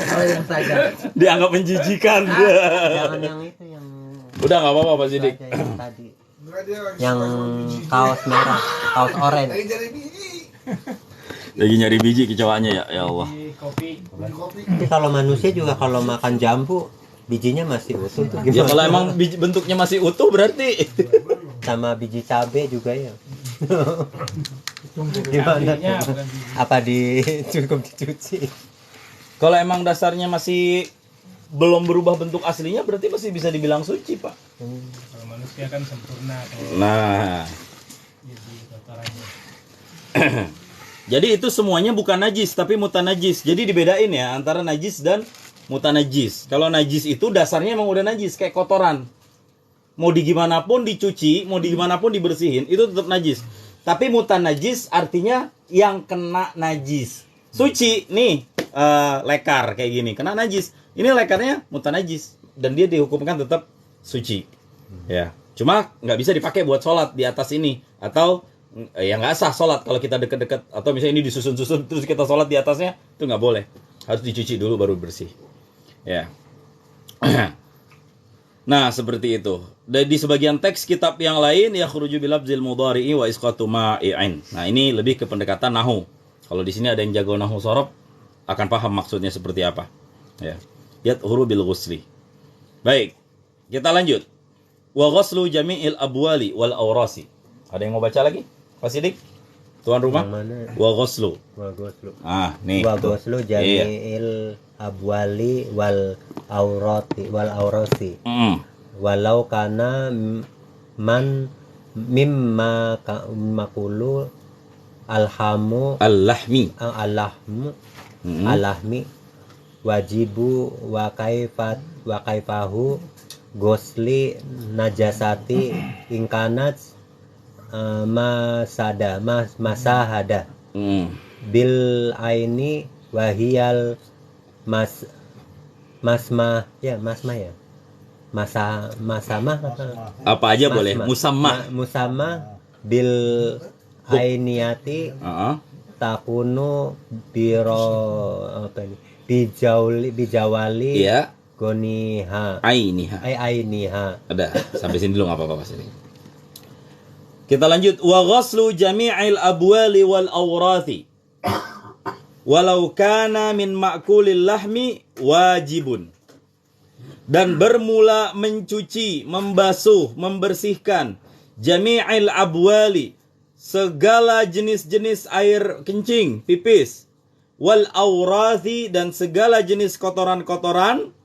Kalau yang saja. Dianggap menjijikan. Jangan yang itu yang Udah nggak apa-apa Pak Sidik. aja yang tadi. Enggak dia lagi Yang suka sama biji. kaos merah, kaos oranye. Lagi cari biji. Lagi nyari biji kecoanya ya, ya Allah. Di kopi. Biji kopi. Tapi kalau manusia juga kalau makan jambu bijinya masih utuh tuh Ya gimana? kalau emang biji, bentuknya masih utuh berarti. Sama biji cabe juga ya. Gimana? Cabenya tuh? bukan biji. Apa cukup dicuci? Kalau emang dasarnya masih belum berubah bentuk aslinya berarti masih bisa dibilang suci, Pak. Kalau manusia kan sempurna kalau Nah, jadi kotorannya. jadi itu semuanya bukan najis tapi mutanajis. Jadi dibedain ya antara najis dan mutanajis. Kalau najis itu dasarnya emang udah najis kayak kotoran. Mau digimanapun dicuci, mau digimanapun dibersihin, itu tetap najis. Tapi mutanajis artinya yang kena najis. Suci nih lekar kayak gini, kena najis. Ini lekarnya mutanajis dan dia dihukumkan tetap suci. Ya, cuma nggak bisa dipakai buat sholat di atas ini atau ya nggak sah sholat kalau kita deket-deket atau misalnya ini disusun-susun terus kita sholat di atasnya itu nggak boleh. Harus dicuci dulu baru bersih. Ya. Nah, seperti itu. Dan di sebagian teks kitab yang lain ya khuruju bil lafzil mudhari'i wa isqatu ma'i'in. Nah, ini lebih ke pendekatan nahwu. Kalau di sini ada yang jago nahwu sorof akan paham maksudnya seperti apa. Ya. Yathuru bil ghusli. Baik. Kita lanjut. Wa ghuslu jami'il abwali wal awrasi. Ada yang mau baca lagi? Pak Sidik? Tuan rumah? Yang mana? Wa ghuslu. Wa ghuslu. Ah, nih. Wa tuh. ghuslu Iya. jami'il abwali wal aurasi. Walau kana man mimma makulu alhamu Al-lahmi. alahmu Mm-mm. alahmi wajibu wa kaifahu gosli najasati ingkanat masahada Mm. bil aini wahiyal masmah ya masamah Apa aja boleh. Musammah. musamah bil ainiyati Heeh. takunu biro apa ini bijawali Iya. goniha Ainiha. ainiha. Ada. Sampai sini dulu nggak apa-apa Pak Sidik. Kita lanjut. Wa ghuslu jami'il abwali wal awrathi. Walau kana min ma'kulil lahmi wajibun. Dan bermula mencuci, membasuh, membersihkan jami'il abwali, segala jenis-jenis air kencing, pipis, wal awrathi, dan segala jenis kotoran-kotoran,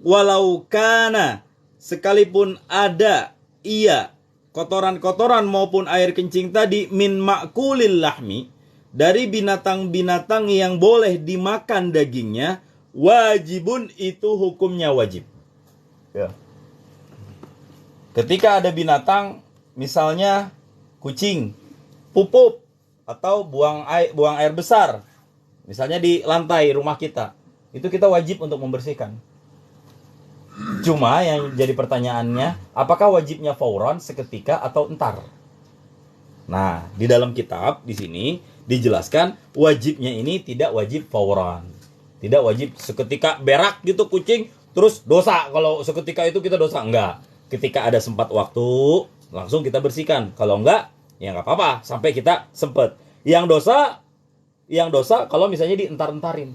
walau kana, sekalipun ada ia kotoran-kotoran maupun air kencing tadi min ma'kulil lahmi, dari binatang-binatang yang boleh dimakan dagingnya, wajibun, itu hukumnya wajib. Ya. Ketika ada binatang, misalnya kucing, pupuk atau buang air besar, misalnya di lantai rumah kita, itu kita wajib untuk membersihkan. Cuma yang jadi pertanyaannya, apakah wajibnya fauran, seketika, atau entar? Nah, di dalam kitab di sini dijelaskan wajibnya ini tidak wajib fauran, tidak wajib seketika berak gitu kucing terus dosa. Kalau seketika itu kita dosa, enggak. Ketika ada sempat waktu langsung kita bersihkan. Kalau enggak ya enggak apa-apa sampai kita sempat. Yang dosa kalau misalnya dientar-entarin.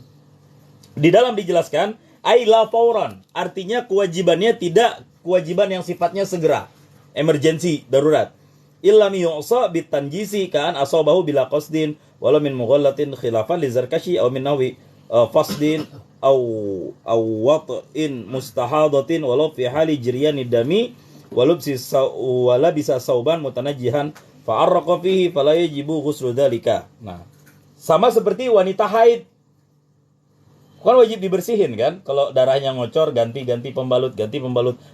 Di dalam dijelaskan aila fauran, artinya kewajibannya tidak kewajiban yang sifatnya segera, emergency, darurat. Illam yu'sa bitanjisi kan asabahu bila qasdin walau min mughallatin khilafan li zarkashi aw min nawi fasdin aw wat'in mustahadatin walau fi hali jiryani dami wala bisa sauban mutanajjihan fa'arraqa fihi fala yajibu ghuslu dzalika. Nah, sama seperti wanita haid. Kan wajib dibersihin kan? Kalau darahnya ngocor ganti pembalut.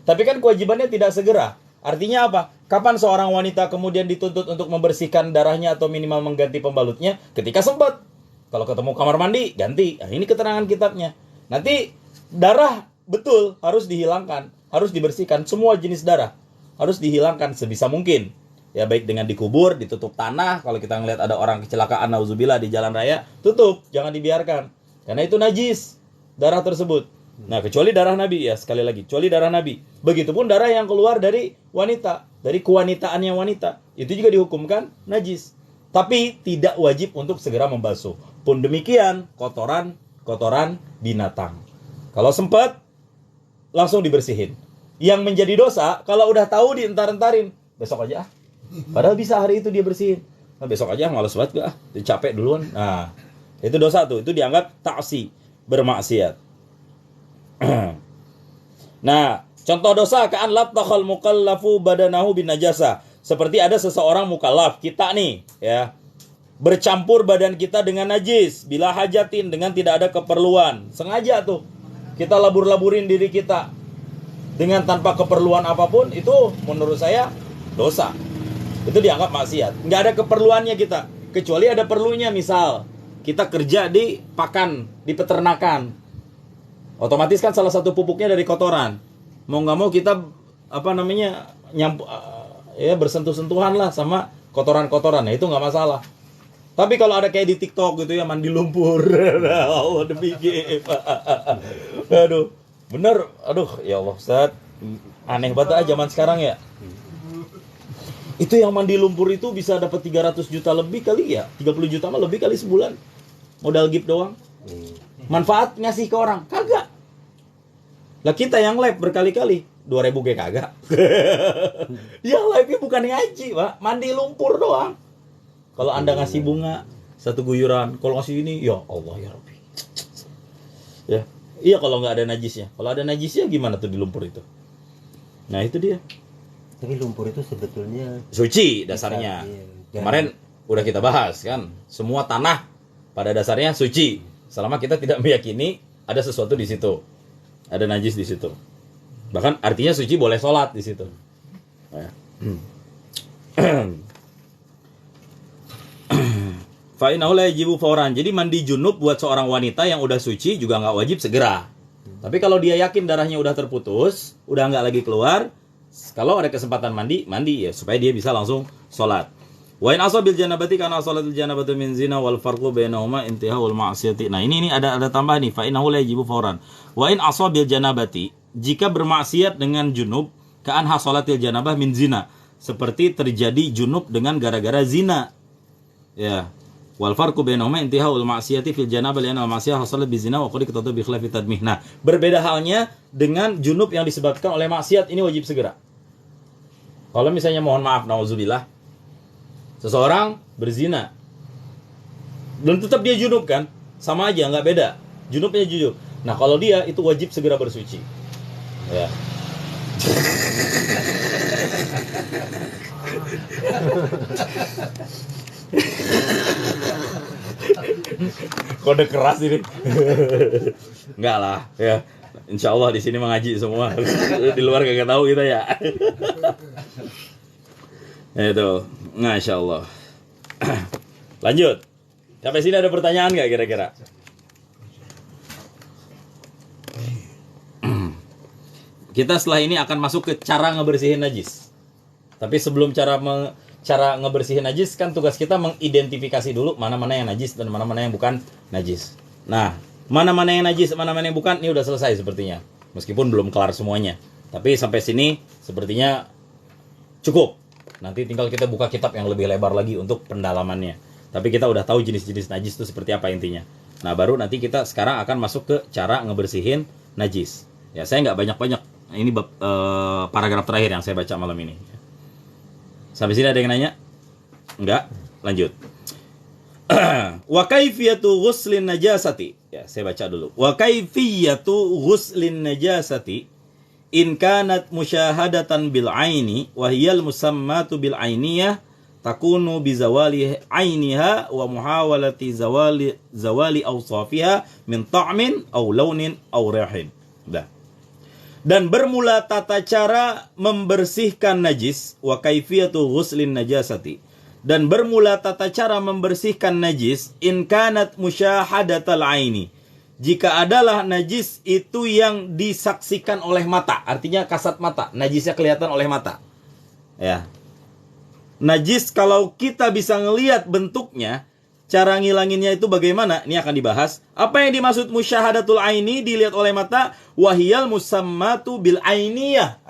Tapi kan kewajibannya tidak segera. Artinya apa? Kapan seorang wanita kemudian dituntut untuk membersihkan darahnya atau minimal mengganti pembalutnya? Ketika sempat. Kalau ketemu kamar mandi, ganti. Nah, ini keterangan kitabnya. Nanti darah betul harus dihilangkan, harus dibersihkan. Semua jenis darah harus dihilangkan sebisa mungkin. Ya, baik dengan dikubur, ditutup tanah. Kalau kita ngelihat ada orang kecelakaan, nauzubillah, di jalan raya, tutup, jangan dibiarkan. Karena itu najis, darah tersebut. Nah, kecuali darah Nabi, ya sekali lagi, kecuali darah Nabi. Begitupun darah yang keluar dari wanita, dari kewanitaannya wanita, itu juga dihukumkan najis. Tapi tidak wajib untuk segera membasuh. Pun demikian, kotoran binatang. Kalau sempat, langsung dibersihin. Yang menjadi dosa, kalau udah tahu dientar-entarin, besok aja. Padahal bisa hari itu dia bersihin. Nah, besok aja malas banget gak? Capek duluan. Nah, itu dosa tuh, itu dianggap ta'si, bermaksiat. Nah, contoh dosa ka'an labtakhal mukallafu badanahu bin najasa. Seperti ada seseorang mukallaf, kita nih, ya, bercampur badan kita dengan najis bila hajatin, dengan tidak ada keperluan. Sengaja tuh kita labur-laburin diri kita dengan tanpa keperluan apapun, itu menurut saya dosa. Itu dianggap maksiat. Nggak ada keperluannya kita, kecuali ada perlunya. Misal kita kerja di pakan, di peternakan, otomatis kan salah satu pupuknya dari kotoran. Mau nggak mau kita bersentuh-sentuhan lah sama kotoran-kotoran. Nah, itu nggak masalah. Tapi kalau ada kayak di TikTok gitu ya, mandi lumpur, Allah demi aduh, bener, ya Allah Ustaz, aneh banget zaman sekarang ya. Itu yang mandi lumpur itu bisa dapat 300 juta lebih kali ya, 30 juta mah lebih kali sebulan. Modal gift doang. Manfaat ngasih ke orang? Kagak. Lah kita yang live berkali-kali, 2.000 kayak kagak. Ya live-nya bukan ngaji, Pak. Mandi lumpur doang. Kalau Anda ngasih bunga, satu guyuran. Kalau ngasih ini, ya Allah ya Rabbi. Ya. Iya kalau nggak ada najisnya. Kalau ada najisnya gimana tuh di lumpur itu? Nah itu dia. Tapi lumpur itu sebetulnya suci dasarnya. Kemarin udah kita bahas kan, semua tanah pada dasarnya suci selama kita tidak meyakini ada sesuatu di situ, ada najis di situ. Bahkan artinya suci boleh sholat di situ. Fa innahu la yajibu fawran. Jadi mandi junub buat seorang wanita yang udah suci juga nggak wajib segera. Tapi kalau dia yakin darahnya udah terputus, udah nggak lagi keluar, kalau ada kesempatan mandi ya supaya dia bisa langsung sholat. Wa in asabil janabati kana sholatul janabatu min zina wal farqu bainahuma intihaul ma'siyati. Nah, ini ada tambah nih, fa innahu la yajibu fawran. Wa in asabil janabati, jika bermaksiat dengan junub, ka'an hasolatil janabah min zina, seperti terjadi junub dengan gara-gara zina. Ya. Wal farqu bainahuma intihaul ma'siyati fil janabah li'anna al ma'siyah hasalat bi zina wa qad qatata bi khilafi tadmih. Nah, berbeda halnya dengan junub yang disebabkan oleh maksiat, ini wajib segera. Kalau misalnya mohon maaf nauzubillah, seseorang berzina dan tetap dia junub kan, sama aja, nggak beda, junubnya junub. Nah kalau dia itu wajib segera bersuci. Ya. Kode keras ini. Enggak lah, ya. Insya Allah di sini mengaji semua. Di luar kagak tahu kita ya. Itu, Masya Allah. Lanjut. Sampai sini ada pertanyaan nggak kira-kira? Kita setelah ini akan masuk ke cara ngebersihin najis. Tapi sebelum cara ngebersihin najis, kan tugas kita mengidentifikasi dulu mana-mana yang najis dan mana-mana yang bukan najis. Nah, mana-mana yang najis, mana-mana yang bukan, ini udah selesai sepertinya. Meskipun belum kelar semuanya. Tapi sampai sini sepertinya cukup. Nanti tinggal kita buka kitab yang lebih lebar lagi untuk pendalamannya. Tapi kita udah tahu jenis-jenis najis itu seperti apa intinya. Nah, baru nanti kita sekarang akan masuk ke cara ngebersihin najis. Ya, saya nggak banyak-banyak. Ini paragraf terakhir yang saya baca malam ini. Sampai sini ada yang nanya? Enggak? Lanjut. Wa kaifiyatu ghuslin najasati. Ya, saya baca dulu. Wa kaifiyatu ghuslin najasati in kanat musyahadatan bil aini wa hiyal musammatu bil ainiyah takunu bi zawali ainiha wa muhawalati zawali awsafiha min ta'min aw launin aw rihin. Dan bermula tata cara membersihkan najis wa kaifiyatu ghuslin najasati. Dan bermula tata cara membersihkan najis in kanat musyahadatal aini. Jika adalah najis itu yang disaksikan oleh mata, artinya kasat mata, najisnya kelihatan oleh mata. Ya. Najis kalau kita bisa ngelihat bentuknya, cara ngilanginnya itu bagaimana? Ini akan dibahas. Apa yang dimaksud musyahadatul aini, dilihat oleh mata? Wahiyal musammatu bil ainiyah.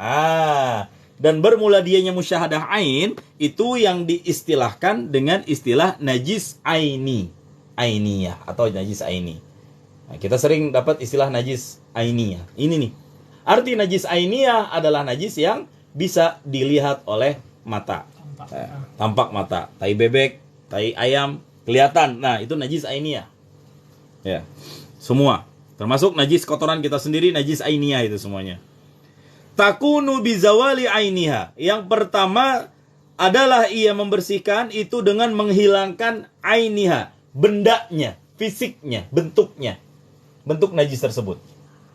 Dan bermula dianya musyahadah ain, itu yang diistilahkan dengan istilah najis aini. Ainiyah atau najis aini. Nah, kita sering dapat istilah najis ainiyah. Ini nih. Arti najis ainiyah adalah najis yang bisa dilihat oleh mata. Tampak mata. Tai bebek, tai ayam, kelihatan. Nah, itu najis ainiyah. Ya. Semua. Termasuk najis kotoran kita sendiri, najis ainiyah itu semuanya. Takunu bizawali ainiha. Yang pertama adalah ia membersihkan itu dengan menghilangkan ainiha, bendanya, fisiknya, bentuknya. Bentuk najis tersebut.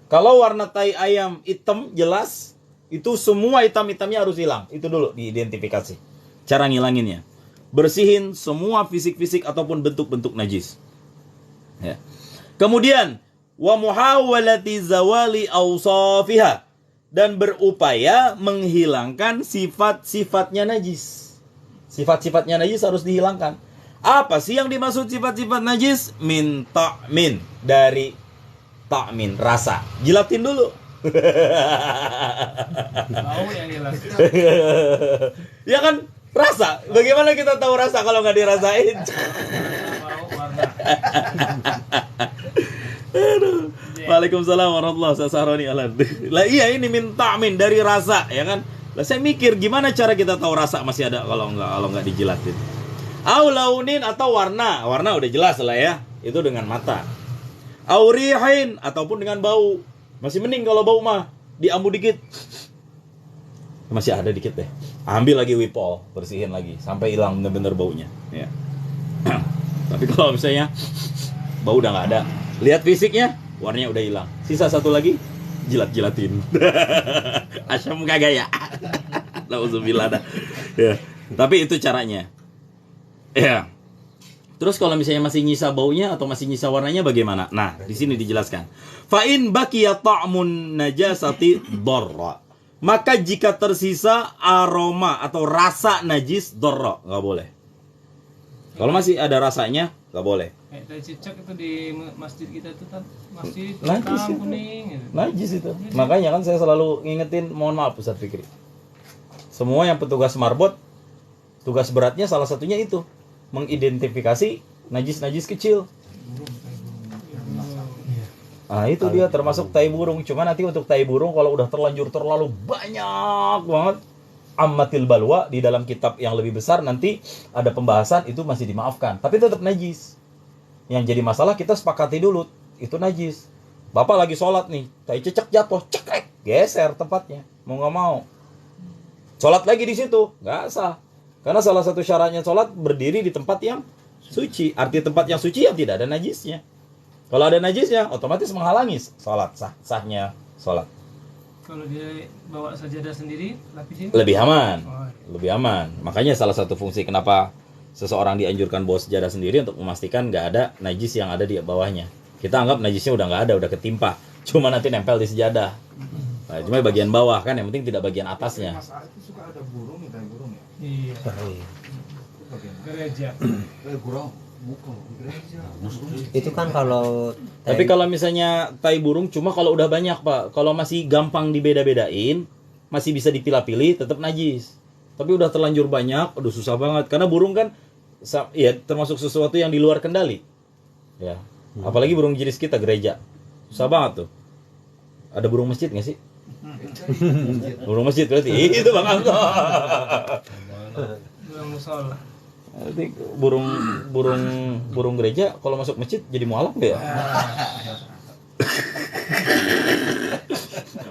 Kalau warna tai ayam hitam jelas, itu semua hitam-hitamnya harus hilang. Itu dulu diidentifikasi. Cara ngilanginnya. Bersihin semua fisik-fisik ataupun bentuk-bentuk najis. Ya. Kemudian wa muhawalati zawali awsafiha. Dan berupaya menghilangkan sifat-sifatnya najis. Sifat-sifatnya najis harus dihilangkan. Apa sih yang dimaksud sifat-sifat najis? Min ta'min. Dari ta'min, rasa. Jilatin dulu. Bau yang jelas. Ya kan? Rasa. Bagaimana kita tahu rasa kalau nggak dirasain? Bau warna. Aduh. Waalaikumsalam warahmatullahi wabarakatuh. Lah iya ini minta min dari rasa ya kan. Lah saya mikir gimana cara kita tahu rasa masih ada kalau nggak dijilatin. Au launin atau warna. Warna udah jelas lah ya. Itu dengan mata. Au rihin ataupun dengan bau. Masih mending kalau bau mah diambu dikit. Masih ada dikit deh. Ambil lagi Wipol, bersihin lagi sampai hilang benar-benar baunya ya. Tapi kalau misalnya bau udah nggak ada, lihat fisiknya, warnanya udah hilang. Sisa satu lagi, jilat-jilatin. Asyam kagak ya? Nauzubillah dah. Ya. Tapi itu caranya. Ya. Terus kalau misalnya masih nyisa baunya atau masih nyisa warnanya bagaimana? Nah, di sini dijelaskan. Fa in baqiya ta'mun najasati darra. Maka jika tersisa aroma atau rasa najis darra, enggak boleh. Kalau masih ada rasanya, enggak boleh. Kayak cicak itu di masjid kita itu kan masjid Najis hitam itu. kuning gitu. Najis itu. Makanya kan saya selalu ngingetin, mohon maaf Ustaz Fikri. Semua yang petugas marbot, tugas beratnya salah satunya itu, mengidentifikasi najis-najis kecil. Nah itu dia termasuk tai burung. Cuma nanti untuk tai burung kalau udah terlanjur terlalu banyak banget, ammatil balwa, di dalam kitab yang lebih besar nanti ada pembahasan itu masih dimaafkan. Tapi tetap najis. Yang jadi masalah kita sepakati dulu, itu najis. Bapak lagi sholat nih, tai cecek jatuh, cekrek, geser tempatnya. Mau nggak mau. Sholat lagi di situ, nggak sah. Karena salah satu syaratnya sholat berdiri di tempat yang suci. Arti tempat yang suci yang tidak ada najisnya. Kalau ada najisnya, otomatis menghalangi sholat, sahnya sholat. Kalau dia bawa sajadah sendiri, lapisin. Lebih aman, Oh, lebih aman. Makanya salah satu fungsi kenapa seseorang dianjurkan bawa sejadah sendiri untuk memastikan nggak ada najis yang ada di bawahnya. Kita anggap najisnya udah nggak ada, udah ketimpa. Cuma nanti nempel di sejadah. Nah, cuma bagian bawah kan, yang penting tidak bagian atasnya. Masalah itu suka ada burung ya, kayak burung ya. iya. Bagaimana? Gereja. Kayak burung, bukan gereja. Itu kan kalau Tapi kalau misalnya tai burung, cuma kalau udah banyak Pak, kalau masih gampang dibeda-bedain, masih bisa dipilah-pilih, tetap najis. Tapi udah terlanjur banyak, udah susah banget. Karena burung kan, ya termasuk sesuatu yang di luar kendali. Ya, apalagi burung jenis kita gereja, susah banget tuh. Ada burung masjid nggak sih? Burung masjid berarti itu Bang Angga. Belum musola. Nanti burung gereja kalau masuk masjid jadi mualaf nggak ya?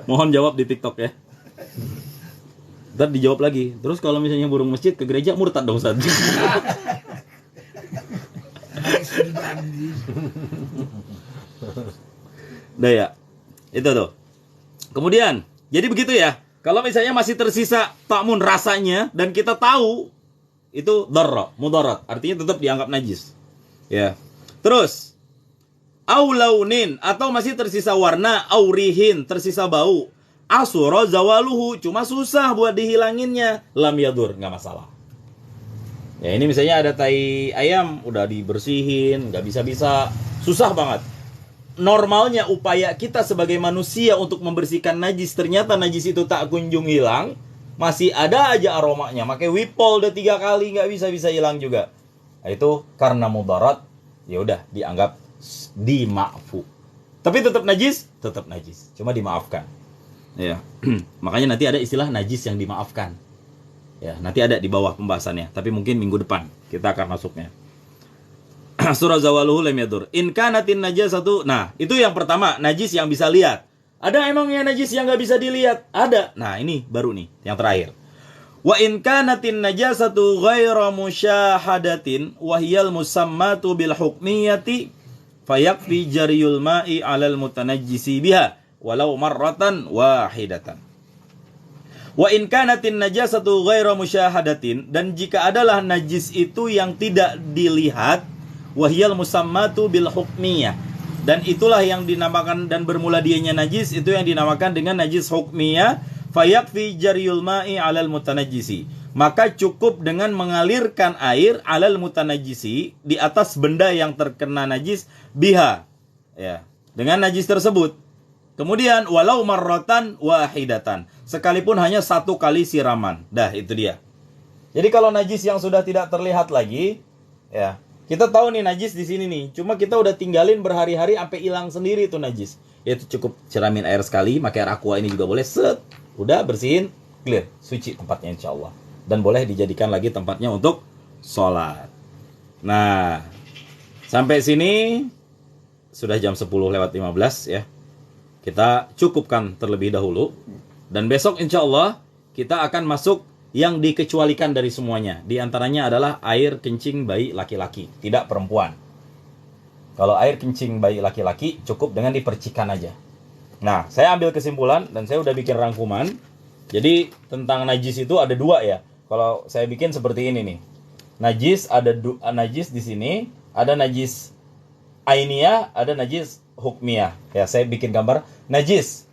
Mohon jawab di TikTok ya. Ntar dijawab lagi. Terus kalau misalnya burung masjid ke gereja murtad dong Ustaz. Udah ya. Itu tuh. Kemudian, jadi begitu ya. Kalau misalnya masih tersisa ta'mun rasanya dan kita tahu itu darra, mudarat, artinya tetap dianggap najis. Ya. Terus au launin atau masih tersisa warna, au rihin, tersisa bau. Asura zawaluhu, cuma susah buat dihilanginnya. Lam yadur, nggak masalah. Ya ini misalnya ada tai ayam udah dibersihin, nggak bisa-bisa, susah banget. Normalnya upaya kita sebagai manusia untuk membersihkan najis, ternyata najis itu tak kunjung hilang, masih ada aja aromanya. Pakai wipol udah 3 kali nggak bisa hilang juga. Nah, itu karena mudarat, ya udah dianggap dimaafu. Tapi tetap najis, cuma dimaafkan. Ya, makanya nanti ada istilah najis yang dimaafkan. Ya, nanti ada di bawah pembahasannya, tapi mungkin minggu depan kita akan masuknya. Surah zawaluhu lam yadur. In kanatin najasatu. Nah, itu yang pertama, najis yang bisa lihat. Ada emangnya najis yang nggak bisa dilihat? Ada. Nah, ini baru nih, yang terakhir. Wa in kanatin najasatu ghaira musyahadatin wa hiyal musammatu bil hukmiyati fayakfi jariyul ma'i 'alal mutanajjisi biha walau marratan wahidatan. Wa in kanatin najasatu ghairu musyahadatin, dan jika adalah najis itu yang tidak dilihat, wahyal musammatu bil hukmiyah, dan itulah yang dinamakan dan bermula dianya najis, itu yang dinamakan dengan najis hukmiyah, fayakfi jariyul ma'i 'alal mutanajjisi, maka cukup dengan mengalirkan air 'alal mutanajjisi, di atas benda yang terkena najis, biha, ya, dengan najis tersebut. Kemudian walau marratan wahidatan, sekalipun hanya 1 kali siraman. Dah, itu dia. Jadi kalau najis yang sudah tidak terlihat lagi, ya, kita tahu nih najis di sini nih, cuma kita udah tinggalin berhari-hari sampai hilang sendiri itu najis. Itu cukup siramin air sekali, pakai air aqua ini juga boleh, set, udah bersihin, clear, suci tempatnya insyaallah. Dan boleh dijadikan lagi tempatnya untuk sholat. Nah, sampai sini sudah jam 10:15 ya. Kita cukupkan terlebih dahulu. Dan besok insya Allah kita akan masuk yang dikecualikan dari semuanya. Di antaranya adalah air kencing bayi laki-laki, tidak perempuan. Kalau air kencing bayi laki-laki cukup dengan dipercikan aja. Nah, saya ambil kesimpulan dan saya udah bikin rangkuman. Jadi tentang najis itu ada 2 ya. Kalau saya bikin seperti ini nih. Najis ada najis di sini, ada najis ainiyah, ada najis hukmiyah. Ya, saya bikin gambar najis.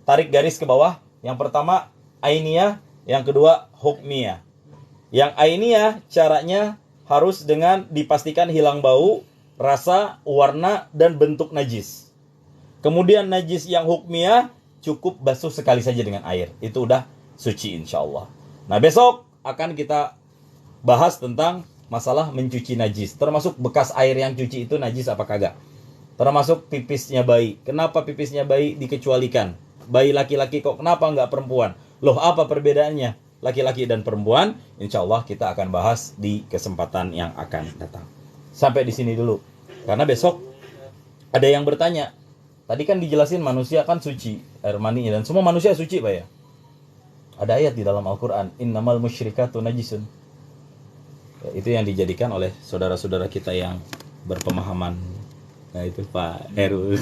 Tarik garis ke bawah. Yang pertama ainiyah, yang kedua hukmiyah. Yang ainiyah caranya harus dengan dipastikan hilang bau, rasa, warna, dan bentuk najis. Kemudian najis yang hukmiyah cukup basuh sekali saja dengan air. Itu udah suci insyaallah. Nah, besok akan kita bahas tentang masalah mencuci najis. Termasuk bekas air yang cuci itu najis apa kagak. Termasuk pipisnya bayi. Kenapa pipisnya bayi dikecualikan? Bayi laki-laki kok kenapa nggak perempuan? Loh, apa perbedaannya laki-laki dan perempuan? Insya Allah kita akan bahas di kesempatan yang akan datang. Sampai di sini dulu. Karena besok ada yang bertanya. Tadi kan dijelasin manusia kan suci air maninya, dan semua manusia suci, Pak ya. Ada ayat di dalam Al-Quran, innamal musyrikatu najisun. Ya, itu yang dijadikan oleh saudara-saudara kita yang berpemahaman. Nah itu Pak Heru.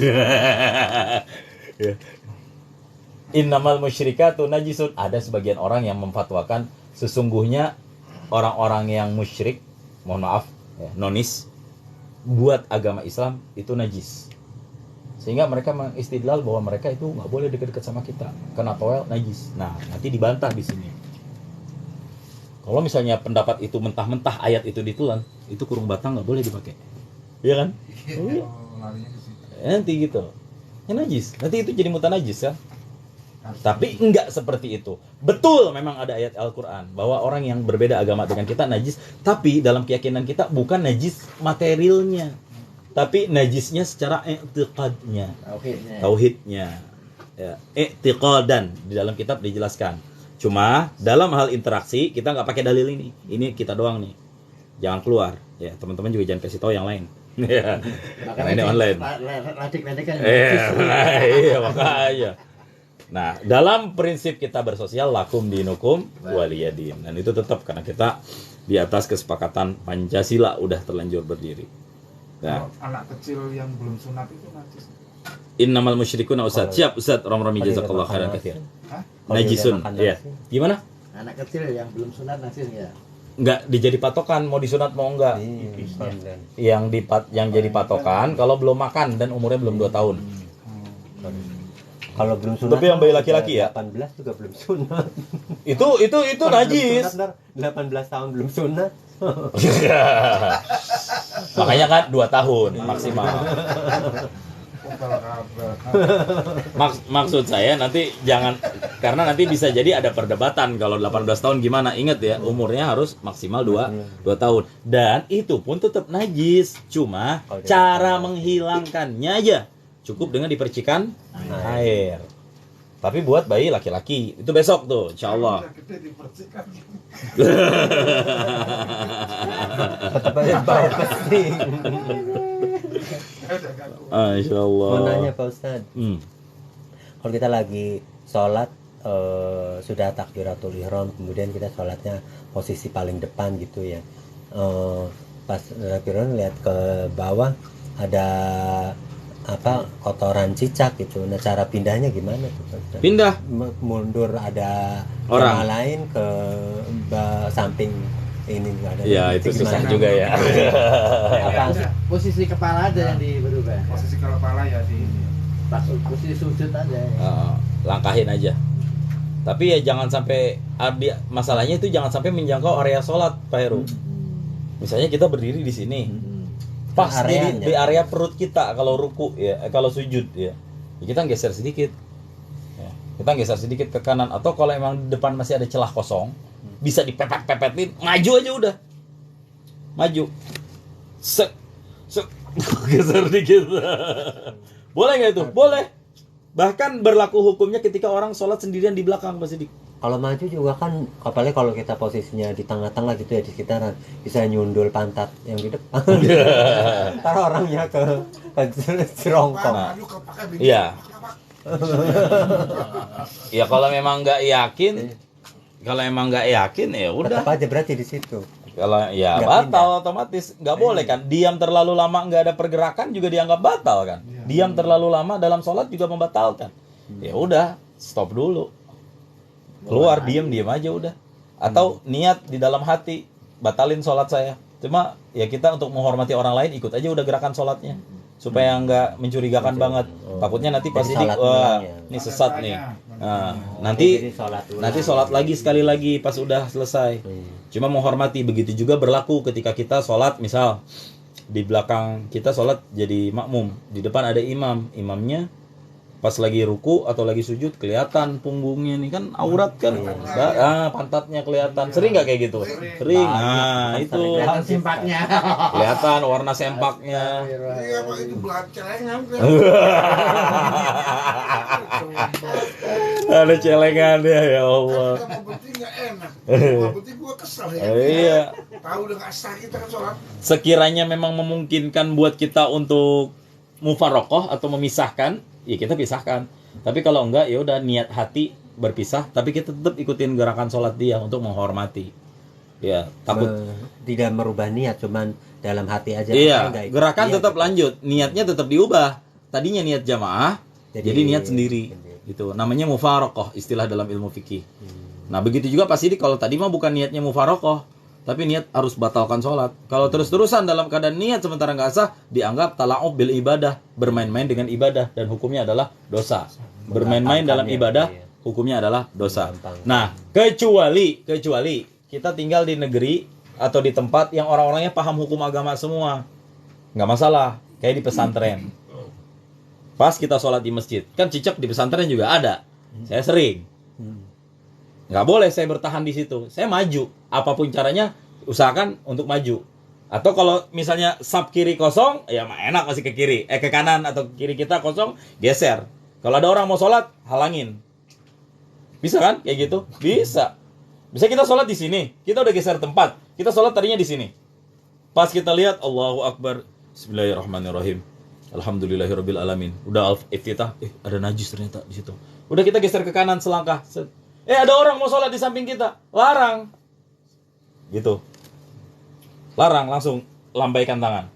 Innamal musyrikatu najisun. Ada sebagian orang yang memfatwakan sesungguhnya orang-orang yang musyrik, mohon maaf ya, nonis, buat agama Islam itu najis. Sehingga mereka mengistidlal bahwa mereka itu nggak boleh dekat-dekat sama kita karena towel najis. Nah, nanti dibantah di sini. Kalau misalnya pendapat itu mentah-mentah ayat itu ditelan, itu kurung batang nggak boleh dipakai. Iya kan? Iya. Nanti gitu. Ya najis. Nanti itu jadi mutanajis kan? Tapi enggak seperti itu. Betul memang ada ayat Al-Quran bahwa orang yang berbeda agama dengan kita najis. Tapi dalam keyakinan kita bukan najis materialnya, tapi najisnya secara i'tiqadnya, tauhidnya. Ya, i'tiqadan di dalam kitab dijelaskan. Cuma dalam hal interaksi kita nggak pakai dalil ini. Ini kita doang nih. Jangan keluar. Ya, teman-teman juga jangan kasih tahu yang lain. Ya. Karena ini online. Ladik kan. Iya, makanya. Nah, dalam prinsip kita bersosial lakum dinukum waliyadin. Dan itu tetap karena kita di atas kesepakatan Pancasila udah terlanjur berdiri. Nah, Kalau anak kecil yang belum sunat itu najis. innamal musyrikuna Ustaz. Siap Ustaz, Rom-Romi jazakallahu khairan katsir. Hah? Najisun. Iya. Gimana? Anak kecil yang belum sunat najis ya. Enggak dijadi patokan mau disunat mau enggak. Yang jadi patokan kalau belum makan dan umurnya belum 2 tahun. Kalau belum sunat. Tapi yang bayi laki-laki ya? 18 juga belum sunat. Itu najis. 18 tahun belum sunat. Makanya kan 2 tahun maksimal. Maksud saya nanti jangan, karena nanti bisa jadi ada perdebatan kalau 18 tahun gimana. Ingat ya, umurnya harus maksimal 2 tahun. Dan itu pun tetap najis. Cuma cara menghilangkannya aja cukup dengan dipercikan air. Tapi buat bayi laki-laki itu besok tuh, insyaallah. Bau pesing. Insyaallah. Mau nanya Pak Ustadz, kalau kita lagi sholat sudah takbiratul ihram, kemudian kita sholatnya posisi paling depan gitu ya, pas takbiratul lihat ke bawah ada apa kotoran cicak gitu. Nah cara pindahnya gimana tuh Pak Ustadz? Pindah. Mundur ada Orang. jamaah lain ke samping ini ada. Ya itu susah gimana? juga ya. Apa? Posisi kepala aja yang berubah. Posisi kepala ya di Pas posisi sujud aja. Langkahin aja. Tapi ya jangan sampai masalahnya itu jangan sampai menjangkau area sholat Pak Heru. Misalnya kita berdiri di sini, pas di area perut kita kalau ruku ya, kalau sujud ya, kita geser sedikit. Ya, kita geser sedikit ke kanan, atau kalau emang di depan masih ada celah kosong, bisa dipepet-pepetin, maju aja udah. Maju. Geser dikit. Boleh nggak itu? Boleh. Bahkan berlaku hukumnya ketika orang sholat sendirian di belakang Pak Sidik. Kalau maju juga kan, apalagi kalau kita posisinya di tengah-tengah gitu ya, di sekitaran, bisa nyundul pantat yang di depan. Ntar orangnya ke jerongkong. Iya. Ya kalau memang nggak yakin, ya udah. Tetap aja berarti di situ. Kalau ya Nggak batal pindah. otomatis, nggak boleh kan. Diam terlalu lama nggak ada pergerakan juga dianggap batal kan. Diam terlalu lama dalam sholat juga membatalkan. Ya udah, stop dulu. Keluar diam aja udah. Atau niat di dalam hati, batalin sholat saya. Cuma ya kita untuk menghormati orang lain ikut aja udah gerakan sholatnya. Supaya nggak mencurigakan banget. Takutnya nanti pas Jadi Sidik, sholat wah ulang ya. ini sesat nih. Nah, Jadi sholat ulang. nanti sholat lagi sekali lagi pas udah selesai. Cuma menghormati. Begitu juga berlaku ketika kita sholat, misal di belakang kita sholat jadi makmum, di depan ada imamnya pas lagi ruku atau lagi sujud kelihatan punggungnya nih kan aurat kan, pantatnya kelihatan. Sering nggak kayak gitu? Sering. Nah itu Kelihatan simpaknya. kelihatan warna sempaknya. Iya Pak, itu belah celengan. Ada celengannya ya Allah. Kita mau berhenti nggak enak. Mau berhenti gua kesel ya. Iya. Tahu udah nggak sah kita kan sholat. Sekiranya memang memungkinkan buat kita untuk mufarokoh atau memisahkan, ya kita pisahkan. Tapi kalau enggak, ya udah niat hati berpisah, tapi kita tetap ikutin gerakan sholat dia untuk menghormati. Ya takut. Tidak merubah niat, cuman dalam hati aja. Iya, Nggak ikut gerakan dia tetap gitu. lanjut, niatnya tetap diubah. Tadinya niat jamaah, jadi niat sendiri. Itu namanya mufarokoh, istilah dalam ilmu fikih. Nah begitu juga pasti kalau tadi mah bukan niatnya mufarokoh, tapi niat harus batalkan sholat. Kalau terus-terusan dalam keadaan niat sementara nggak sah, dianggap tala'ub bil ibadah, bermain-main dengan ibadah, dan hukumnya adalah dosa. Bermain-main dalam ibadah, hukumnya adalah dosa. Nah, kecuali kita tinggal di negeri atau di tempat yang orang-orangnya paham hukum agama semua, nggak masalah. Kayak di pesantren. Pas kita sholat di masjid, kan cicak di pesantren juga ada. Saya sering. Nggak boleh saya bertahan di situ. Saya maju. Apapun caranya, usahakan untuk maju. Atau kalau misalnya sab kiri kosong, ya enak masih ke kiri. Ke kanan atau ke kiri kita kosong, geser. Kalau ada orang mau sholat, halangin. Bisa kan? Kayak gitu? Bisa. Bisa kita sholat di sini. Kita udah geser tempat. Kita sholat tadinya di sini. Pas kita lihat, Allahu Akbar. Bismillahirrahmanirrahim. Alhamdulillahirabbil alamin. Udah iftitah, ada najis ternyata di situ. Udah kita geser ke kanan selangkah. Ada orang mau sholat di samping kita. Larang. Gitu. Larang, langsung lambaikan tangan.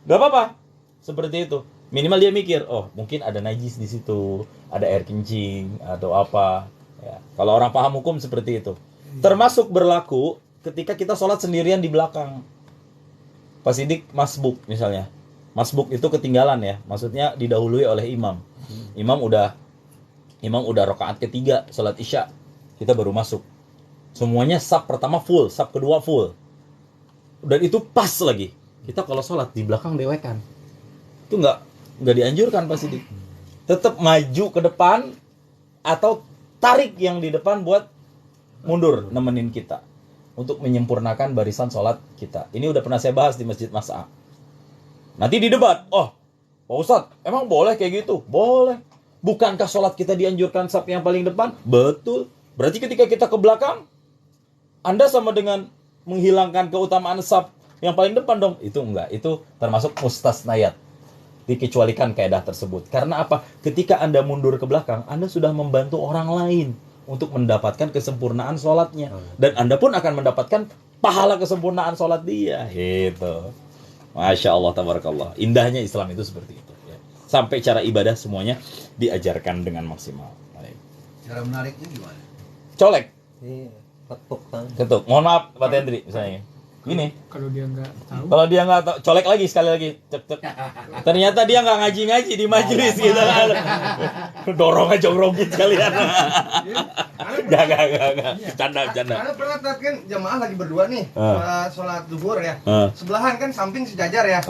Gak apa-apa. Seperti itu. Minimal dia mikir, oh mungkin ada najis di situ, ada air kencing atau apa. Ya. Kalau orang paham hukum seperti itu. Termasuk berlaku ketika kita sholat sendirian di belakang. Pas Sidik masbuk misalnya. Masbuk itu ketinggalan ya. Maksudnya didahului oleh imam. Imam udah rakaat ketiga sholat isya. Kita baru masuk. Semuanya saf pertama full, saf kedua full. Dan itu pas lagi. Kita kalau sholat di belakang dewekan. Itu nggak dianjurkan Pak Sidik. Tetap maju ke depan atau tarik yang di depan buat mundur nemenin kita untuk menyempurnakan barisan sholat kita. Ini udah pernah saya bahas di Masjid Mas'a. Nanti di debat, oh Pak Ustadz, emang boleh kayak gitu? Boleh. Bukankah sholat kita dianjurkan saf yang paling depan? Betul. Berarti ketika kita ke belakang, Anda sama dengan menghilangkan keutamaan saf yang paling depan dong. Itu enggak. Itu termasuk mustasnayat. Dikecualikan kaidah tersebut. Karena apa? Ketika Anda mundur ke belakang, Anda sudah membantu orang lain untuk mendapatkan kesempurnaan sholatnya. Dan Anda pun akan mendapatkan pahala kesempurnaan sholat dia. Gitu. Masya Allah, tabarakallah. Indahnya Islam itu seperti itu. Ya. Sampai cara ibadah semuanya diajarkan dengan maksimal. Baik. Cara menariknya gimana? Colek. Iya, ketuk kan. Ketuk. Mohon maaf Pak Tendri misalnya. Gini. Kalau dia nggak tahu. Kalau dia nggak tahu, colek lagi sekali lagi. Cek cek. Ternyata dia nggak ngaji di majelis gitu kan. Dorong aja jorongin sekalian. Enggak. Canda. Karena pernah kan jamaah lagi berdua nih, sholat zuhur ya. Sebelahan kan samping sejajar ya.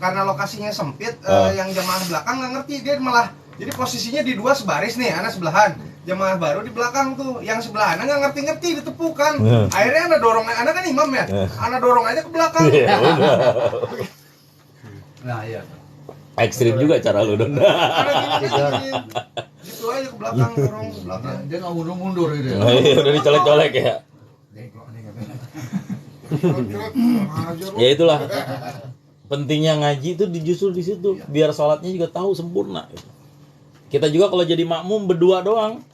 Karena lokasinya sempit, yang jamaah belakang nggak ngerti, dia malah jadi posisinya di dua sebaris nih, anak sebelahan. Jamaah baru di belakang tuh, yang sebelah anak nggak ngerti ditepukan. Akhirnya anak dorong, anak kan imam ya, anak dorong aja ke belakang. Nah iya. Ekstrim juga cara lu dong. Gitu aja ke belakang, dorong ke belakang. Dia nggak mundur gitu ya. Udah dicolek-colek ya. Ya itulah. Pentingnya ngaji itu justru di situ, biar sholatnya juga tahu sempurna. Kita juga kalau jadi makmum berdua doang,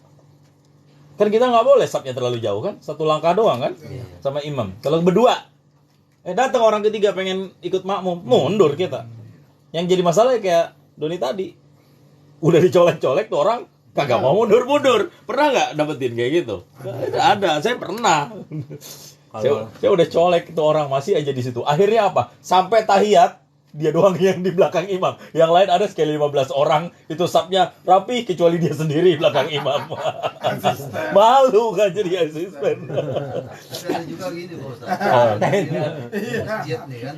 kan kita nggak boleh safnya terlalu jauh kan, satu langkah doang kan, sama imam. Kalau berdua, datang orang ketiga pengen ikut makmum, mundur kita. Yang jadi masalah ya kayak Doni tadi, udah dicolek-colek tuh orang kagak mau mundur. Pernah nggak dapetin kayak gitu? Ada, saya pernah. Saya udah colek itu orang masih aja di situ. Akhirnya apa? Sampai tahiyat dia doang yang di belakang imam. Yang lain ada sekali 15 orang itu safnya rapi kecuali dia sendiri belakang imam. Malu kan jadi asisten. Tapi ada juga gini Pak Ustaz. Masjid nih kan.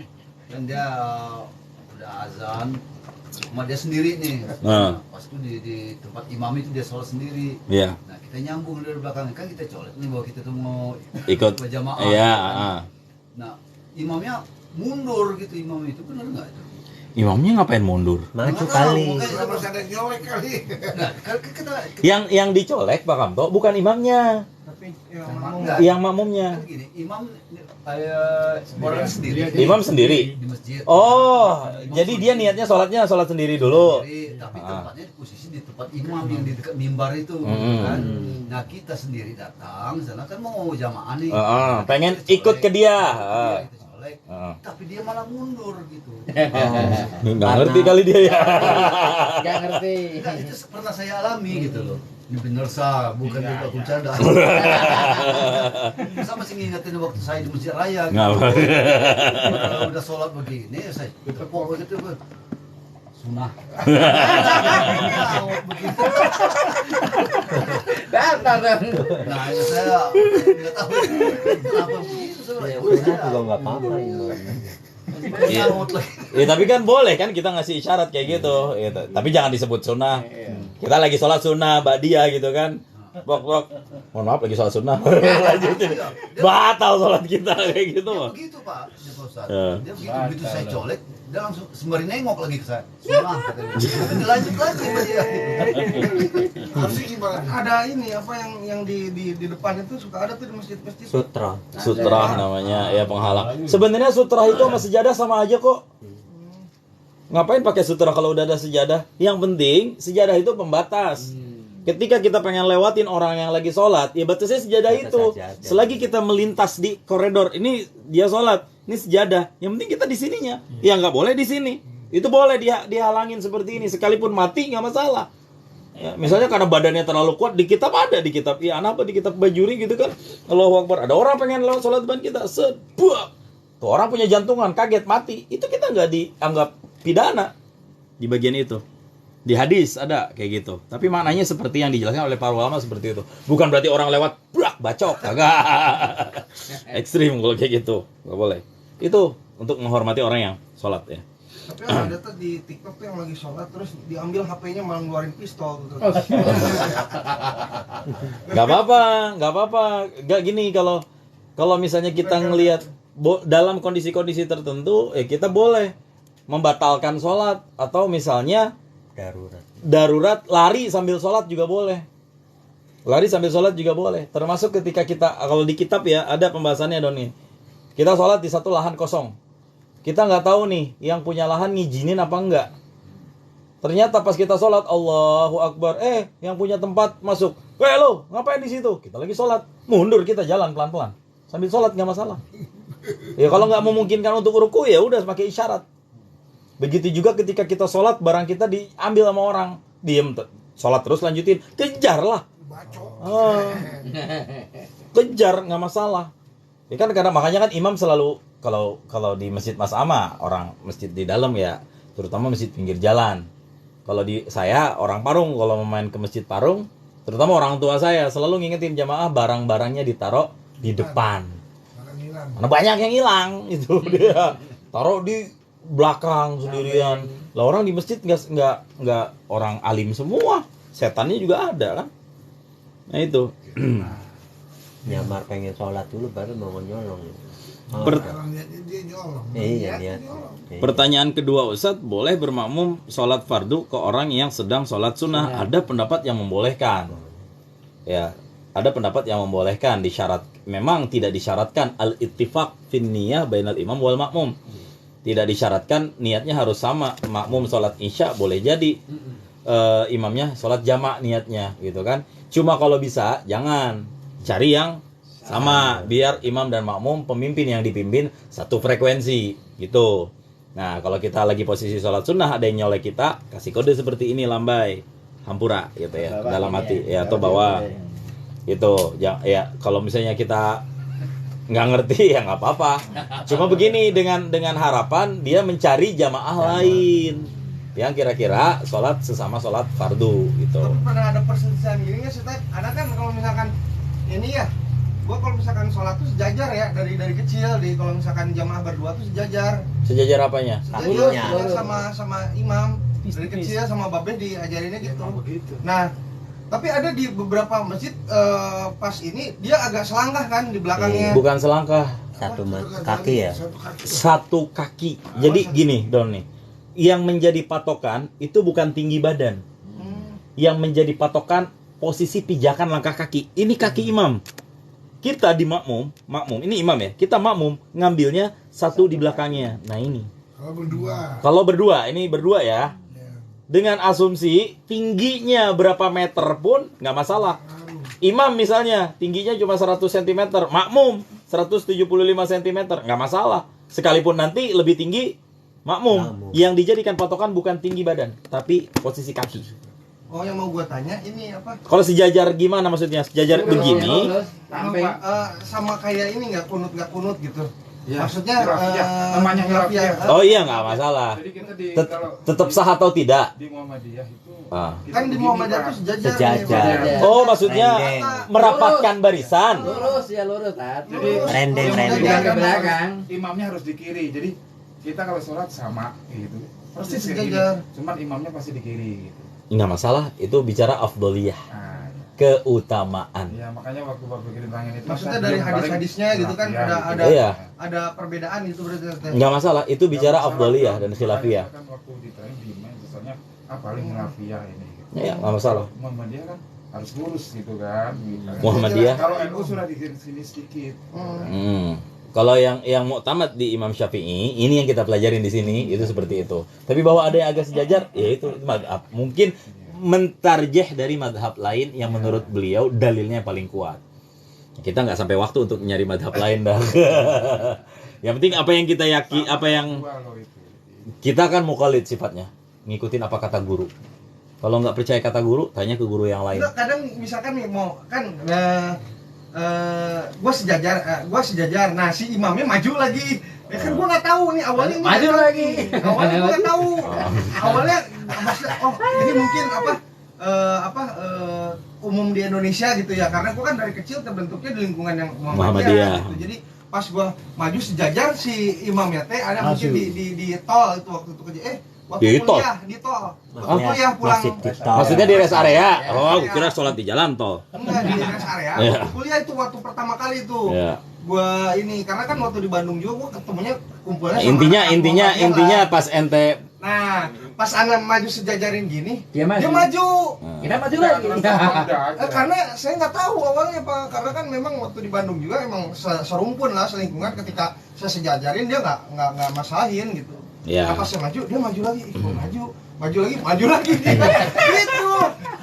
Dan dia udah azan cuma dia sendiri nih. Pas itu di tempat imam itu dia sholat sendiri. Iya. Nah, kita nyambung dari belakang kan kita colek nih bahwa kita tuh mau ikut berjamaah. Iya, Nah, imamnya mundur gitu, imam itu benar nggak itu? Imamnya ngapain mundur? Maju kali. Harus ada nyolek kali. Nah, kita Yang dicolek Pak Kamto bukan imamnya, tapi yang makmumnya. kan gini, imam orang sendiri. Imam sendiri. Di masjid. Oh, Imam jadi dia niatnya sholatnya sholat sendiri dulu. sendiri, tapi tempatnya posisi di tempat imam yang di dekat mimbar itu kan. Nah, kita sendiri datang sana kan mau jamaah nih. Pengen Kita ikut ke colek. dia. Kita colek. Tapi dia malah mundur gitu. Nggak ngerti kali dia ya. Nggak ngerti. Enggak, itu pernah saya alami gitu loh. Ini bener sah, bukan juga bercanda. Saya masih ngingetin waktu saya di Masjid Raya. Gitu. Kalau udah sholat begini, saya tepuk begitu. Sunnah. Begitu. Datang. Nah, itu saya nggak tahu kenapa begitu sebenarnya. Sunnah juga nggak apa-apa itu. Iya. Ya tapi kan boleh kan kita ngasih isyarat kayak gitu. Tapi jangan disebut sunnah. Kita lagi sholat sunnah ba'diyah gitu kan. Bok. Mohon maaf lagi sholat sunnah. Lanjutin. Batal sholat kita kayak gitu mah. Begitu Pak, dia Pak Ustaz. Ya. Dia begitu saya colek, dia langsung sembari nengok lagi ke saya. Sunnah katanya. Dilanjut lagi sama dia. Harusnya gimana? Ada ini apa yang di depan itu suka ada tuh di masjid-masjid. Sutra. Sutrah namanya ya penghalang. Sebenarnya sutrah itu sama sejadah sama aja kok. Ngapain pakai sutrah kalau udah ada sejadah? Yang penting sejadah itu pembatas. Ketika kita pengen lewatin orang yang lagi sholat, ya batasnya sejadah itu. Selagi kita melintas di koridor, ini dia sholat, ini sejadah. Yang penting kita di sininya. Ya nggak boleh di sini. Itu boleh dihalangin seperti ini. Sekalipun mati nggak masalah. Ya, misalnya karena badannya terlalu kuat, di kitab ada di kitab. Ya apa di kitab Bajuri gitu kan? Allahu Akbar. Ada orang pengen lewat sholat depan kita, sebuah. Tuh orang punya jantungan, kaget mati. Itu kita nggak dianggap pidana di bagian itu. Di hadis ada kayak gitu. Tapi maknanya seperti yang dijelaskan oleh para ulama seperti itu. Bukan berarti orang lewat brak bacok, kagak. Ekstrim kalau kayak gitu. Enggak boleh. Itu untuk menghormati orang yang sholat ya. Tapi ada tuh di TikTok tuh yang lagi sholat terus diambil HP-nya malah ngeluarin pistol gitu. Gak apa-apa. Gak gini kalau misalnya kita ngelihat dalam kondisi-kondisi tertentu, ya kita boleh membatalkan sholat atau misalnya darurat lari sambil sholat juga boleh. Termasuk ketika kita, kalau di kitab ya ada pembahasannya Doni. Kita sholat di satu lahan kosong. Kita nggak tahu nih yang punya lahan ngizinin apa enggak. Ternyata pas kita sholat Allahu Akbar, yang punya tempat masuk. Lo ngapain di situ? Kita lagi sholat. Mundur kita jalan pelan-pelan. Sambil sholat nggak masalah. Ya kalau nggak memungkinkan untuk ruku ya udah pakai isyarat. Begitu juga ketika kita sholat, barang kita diambil sama orang, diem, sholat terus lanjutin, kejar lah, kejar nggak masalah. Ya kan karena makanya kan imam selalu kalau di masjid Mas Ama, orang masjid di dalam ya, terutama masjid pinggir jalan. Kalau di saya orang Parung, kalau mau main ke masjid Parung, terutama orang tua saya selalu ngingetin jamaah barang-barangnya ditaruh di depan. Karena banyak yang hilang itu dia taruh di belakang sendirian. Lah orang di masjid nggak orang alim semua, setannya juga ada kan. Nah itu nyamar pengen sholat dulu baru mau nyolong. Iya. Pertanyaan kedua Ustadz, boleh bermakmum sholat fardu ke orang yang sedang sholat sunnah? Ada pendapat yang membolehkan. Ya, ada pendapat yang membolehkan. Memang tidak disyaratkan al-ittifaq fin niyah bainal imam wal makmum. Tidak disyaratkan niatnya harus sama. Makmum sholat isya boleh jadi imamnya sholat jamak niatnya gitu kan. Cuma kalau bisa jangan cari yang sama, biar imam dan makmum pemimpin yang dipimpin satu frekuensi gitu. Nah kalau kita lagi posisi sholat sunnah ada yang nyolek kita, kasih kode seperti ini, lambai hampura gitu ya, dalam hati ya, atau bawa gitu ya. Kalau misalnya kita nggak ngerti ya nggak apa-apa. Cuma begini, dengan harapan dia mencari jamaah lain yang kira-kira sholat sesama sholat fardu gitu. Tapi pernah ada perselisihan gini nggak sih? Ada kan kalau misalkan ini ya, gua kalau misalkan sholat tuh sejajar ya dari kecil, kalau misalkan jamaah berdua tuh sejajar. Sejajar apanya? Sejajar sama imam dari kecil sama babeh diajarinnya gitu. Nah tapi ada di beberapa masjid pas ini dia agak selangkah kan di belakangnya. Bukan selangkah, satu kaki ya. Satu kaki. Jadi gini Don nih, yang menjadi patokan itu bukan tinggi badan. Yang menjadi patokan posisi pijakan langkah kaki. Ini kaki imam. Kita di makmum ini imam ya. Kita makmum ngambilnya satu di belakangnya. Nah ini. Kalau berdua, ini berdua ya. Dengan asumsi tingginya berapa meter pun nggak masalah. Imam misalnya tingginya cuma 100 cm, makmum 175 cm, nggak masalah. Sekalipun nanti lebih tinggi makmum. Yang dijadikan patokan bukan tinggi badan, tapi posisi kaki. Oh, yang mau gua tanya ini apa? Kalau sejajar gimana maksudnya? Sejajar begini? Sama kayak ini nggak kunut gitu. Ya, maksudnya namanya khilafiyah. Oh iya nggak masalah. Jadi kita tetap sah atau tidak? Di Muhammadiyah itu kan di Muhammadiyah itu sejajar. Oh maksudnya merapatkan barisan. Lurus. Jadi Rendeng. Ke belakang. Imamnya harus di kiri. Jadi kita kalau sholat sama gitu. Persis sejajar. Cuman imamnya pasti di kiri gitu. Nggak masalah, itu bicara afdoliyah. Keutamaan. Ya makanya waktu kirim tangan itu maksudnya dari hadis-hadisnya gitu kan ada perbedaan gitu berarti. Nggak masalah, itu bicara afdoliyah dan khilafiyah. Kan waktu ditanya gimana misalnya paling khilafiyah ini gitu. Ya nggak masalah. Muhammadiyah kan harus lurus gitu kan. Muhammadiyah. Kalau NU sudah di sini sedikit. Kalau yang muktamad di Imam Syafi'i, ini yang kita pelajarin di sini itu seperti itu. Tapi bahwa ada yang agak sejajar, ya itu mungkin mentarjih dari madhab lain yang menurut beliau dalilnya paling kuat. Kita nggak sampai waktu untuk nyari madhab lain dah. Yang penting apa yang kita yakini, apa yang kita kan mukallid sifatnya, ngikutin apa kata guru. Kalau nggak percaya kata guru, tanya ke guru yang lain. Kadang misalkan nih mau kan gua sejajar, nah si imamnya maju lagi. Ya kan gua nggak tahu nih awalnya ini Maju lagi. Awalnya gua nggak tahu. Awalnya maksudnya ini mungkin umum di Indonesia gitu ya, karena gua kan dari kecil terbentuknya di lingkungan yang Muhammadiyah gitu. Jadi pas gua maju sejajar si imamnya teh ada mungkin di tol itu waktu itu kerja waktu Di tol? kuliah di tol. Waktu kuliah pulang. Maksudnya di rest area? Oh, aku kira sholat di jalan tol. Enggak, di rest area. Iya. Waktu kuliah itu waktu pertama kali itu. Iya. Gua ini karena kan waktu di Bandung juga gua ketemunya kumpulnya Nah, sama anak-anak intinya Muhammadiyah lah. pas ente Nah, pas anak maju sejajarin gini, Dia maju. Kita maju lagi. Karena saya nggak tahu awalnya Pak, karena kan memang waktu di Bandung juga emang serumpun lah selingkungan, ketika saya sejajarin dia nggak masahin gitu. Ya. Nah, pas saya maju, dia maju lagi, maju lagi gitu.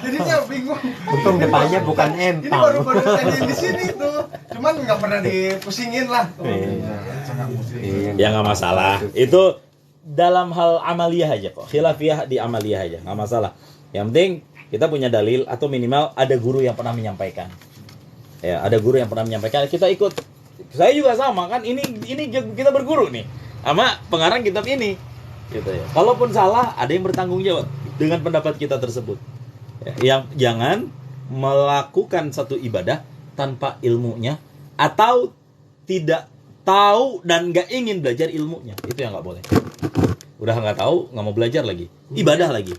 Jadinya bingung. Untung depannya bukan Ini empang. baru kejadian di sini tuh, cuman nggak pernah dipusingin lah. Ya nggak masalah. Itu dalam hal amaliyah aja kok. Khilafiyah di amaliyah aja, nggak masalah. Yang penting kita punya dalil atau minimal ada guru yang pernah menyampaikan. Ya, ada guru yang pernah menyampaikan, kita ikut. Saya juga sama kan. Ini kita berguru nih sama pengarang kitab ini. Gitu ya. Kalaupun salah, ada yang bertanggung jawab dengan pendapat kita tersebut. Ya, yang jangan melakukan satu ibadah tanpa ilmunya atau tidak tahu dan nggak ingin belajar ilmunya, itu yang nggak boleh. Udah nggak tahu, nggak mau belajar lagi, ibadah lagi,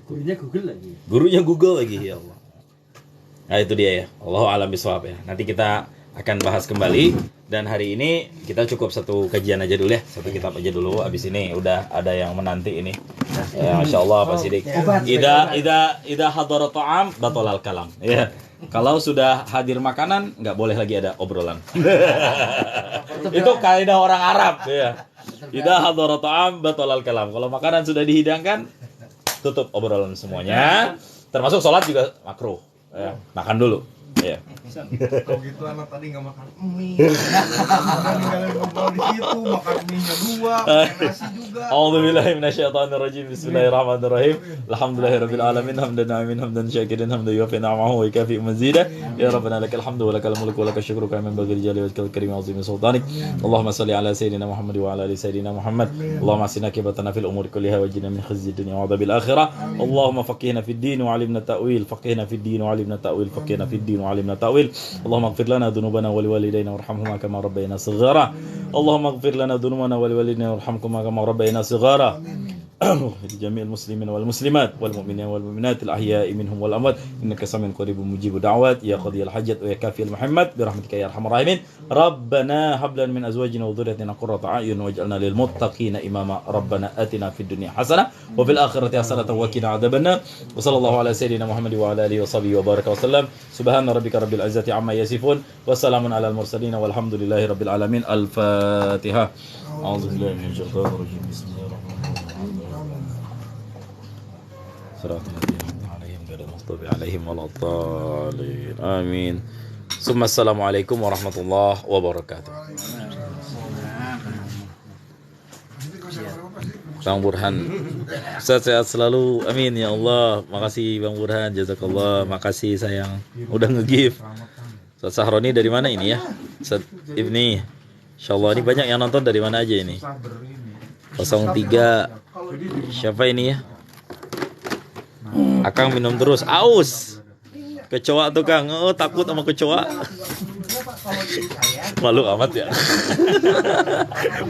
gurunya Google lagi, ya Allah. Nah itu dia ya, Allahu a'lam bishawab ya. Nanti kita akan bahas kembali, dan hari ini kita cukup satu kajian aja dulu ya, satu kitab aja dulu. Abis ini udah ada yang menanti ini. Ya, Masya Allah Pak Sidik. Ida hadara ta'am batalal kalam. Ya. Kalau sudah hadir makanan, nggak boleh lagi ada obrolan. Itu kaidah orang Arab ya. Ida hadara ta'am batalal kalam. Kalau makanan sudah dihidangkan, tutup obrolan semuanya. Termasuk sholat juga makruh. Ya. Makan dulu. Ya. Kalau gitu anak tadi nggak makan mie, ninggalin ngobrol di situ, makan mie-nya 2, makan nasi juga. A'udzubillahi minasyaitonirrajim. Bismillahirrahmanirrahim. Alhamdulillahirabbil alamin, hamdan na'imin, hamdan syakirin, hamdan yuwaffi ni'amahu wa yukafi mazidah. Ya rabbana lakal hamdu wa lakal mulku wa lakal syukru kama yanbaghi li wajhikal karim wa 'azimi sultanik. Allahumma shalli ala sayyidina Muhammad wa ala ali sayyidina Muhammad. Allahumma asina kibatana fil umuri kulliha wa jina min khizyid dunya wa 'adzabil akhirah. Allahumma faqihna fid din wa 'allimna ta'wil, faqihna fid din wa 'allimna ta'wil, faqihna fid din wa 'allimna ta'wil. اللهم اغفر لنا ذنوبنا ولوالدينا وارحمهما كما ربينا صغارا. اللهم اغفر لنا ذنوبنا ولوالدينا وارحمهما كما ربينا صغارا. لجميع المسلمين والمسلمات والمؤمنين والمؤمنات الأحياء منهم والأموات إنك سميع قريب مجيب دعوات يا قاضي الحاجات ويا كافي المحمد برحمتك يا أرحم الراحمين. ربنا هب لنا من أزواجنا وذريتنا قرة أعين واجعلنا للمتقين إماما. ربنا آتنا في الدنيا حسنة وفي الآخرة حسنة وقنا عذاب النار. وصلى الله على سيدنا محمد وعلى آله وصحبه وبارك وسلم. سبحان ربك رب العزة عما يصفون وسلام على المرسلين والحمد لله رب العالمين. الفاتحة. أعوذ بالله من الشيطان الرجيم. بسم الله الرحمن الرحيم. صراط الذين أنعمت عليهم غير المغضوب عليهم ولا الضالين. آمين. ثم السلام عليكم ورحمة الله وبركاته. Bang Burhan, sehat-sehat selalu, amin ya Allah. Makasih Bang Burhan, jazakallah. Makasih sayang, udah nge-give. Ustaz Sahroni dari mana ini ya? Ustaz Ibni, insyaallah ini banyak yang nonton dari mana aja ini? 03, siapa ini ya? Akang minum terus, aus. Kecoa tuh Kang, oh takut sama kecoa. Malu amat ya.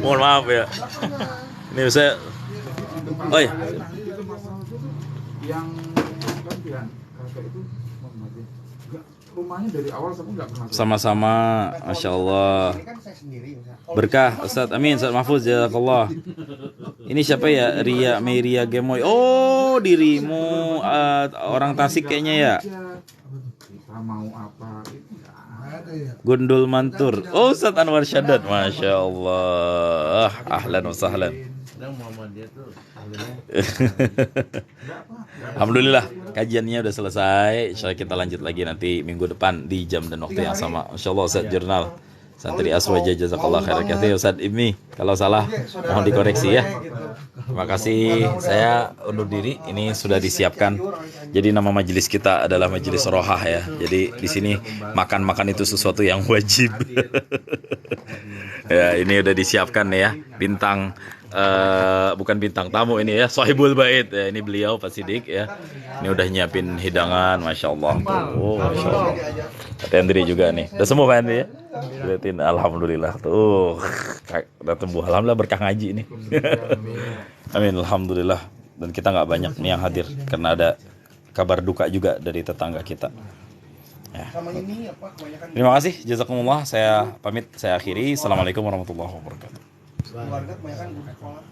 Mohon maaf ya. Ini saya, oh ya. Yang kakak itu rumahnya dari awal sampai nggak pernah. Sama-sama, Masya Allah. Berkah Ustadz, amin. Ustadz Mahfuz, jazakallah. Ini siapa ya? Ria Meria Gemoy. Oh, dirimu orang Tasik kayaknya ya. Kita mau apa itu Gundul Mantur. Oh, Ustadz Anwar Syadat, Masya Allah. Ahlan wa sahlan. Alhamdulillah. kajiannya udah selesai. Insyaallah kita lanjut lagi nanti minggu depan di jam dan waktu yang sama. Insyaallah Ustaz Jurnal. Santri Aswaja jazakallah khairan katsir. Ustaz Ibni, kalau salah mohon dikoreksi ya. Terima kasih. Saya undur diri. Ini sudah disiapkan. Jadi nama majelis kita adalah Majelis Rohah ya. Jadi di sini makan-makan itu sesuatu yang wajib. Ya, ini udah disiapkan ya. Bintang bukan bintang tamu ini ya, Sohibul Bait ya, ini beliau Pak Sidik ya. Ini udah nyiapin hidangan, masya Allah. Oh, masya Allah. Pak Hendri juga nih. Udah sembuh Pak Hendri ya? Lihatin, alhamdulillah tuh. Udah tumbuh, alhamdulillah berkah ngaji ini. Amin, alhamdulillah. Dan kita nggak banyak nih yang hadir karena ada kabar duka juga dari tetangga kita. Ya. Terima kasih, jazakumullah. Saya pamit, saya akhiri. Assalamualaikum warahmatullahi wabarakatuh. Keluarga kebanyakan buka sekolah.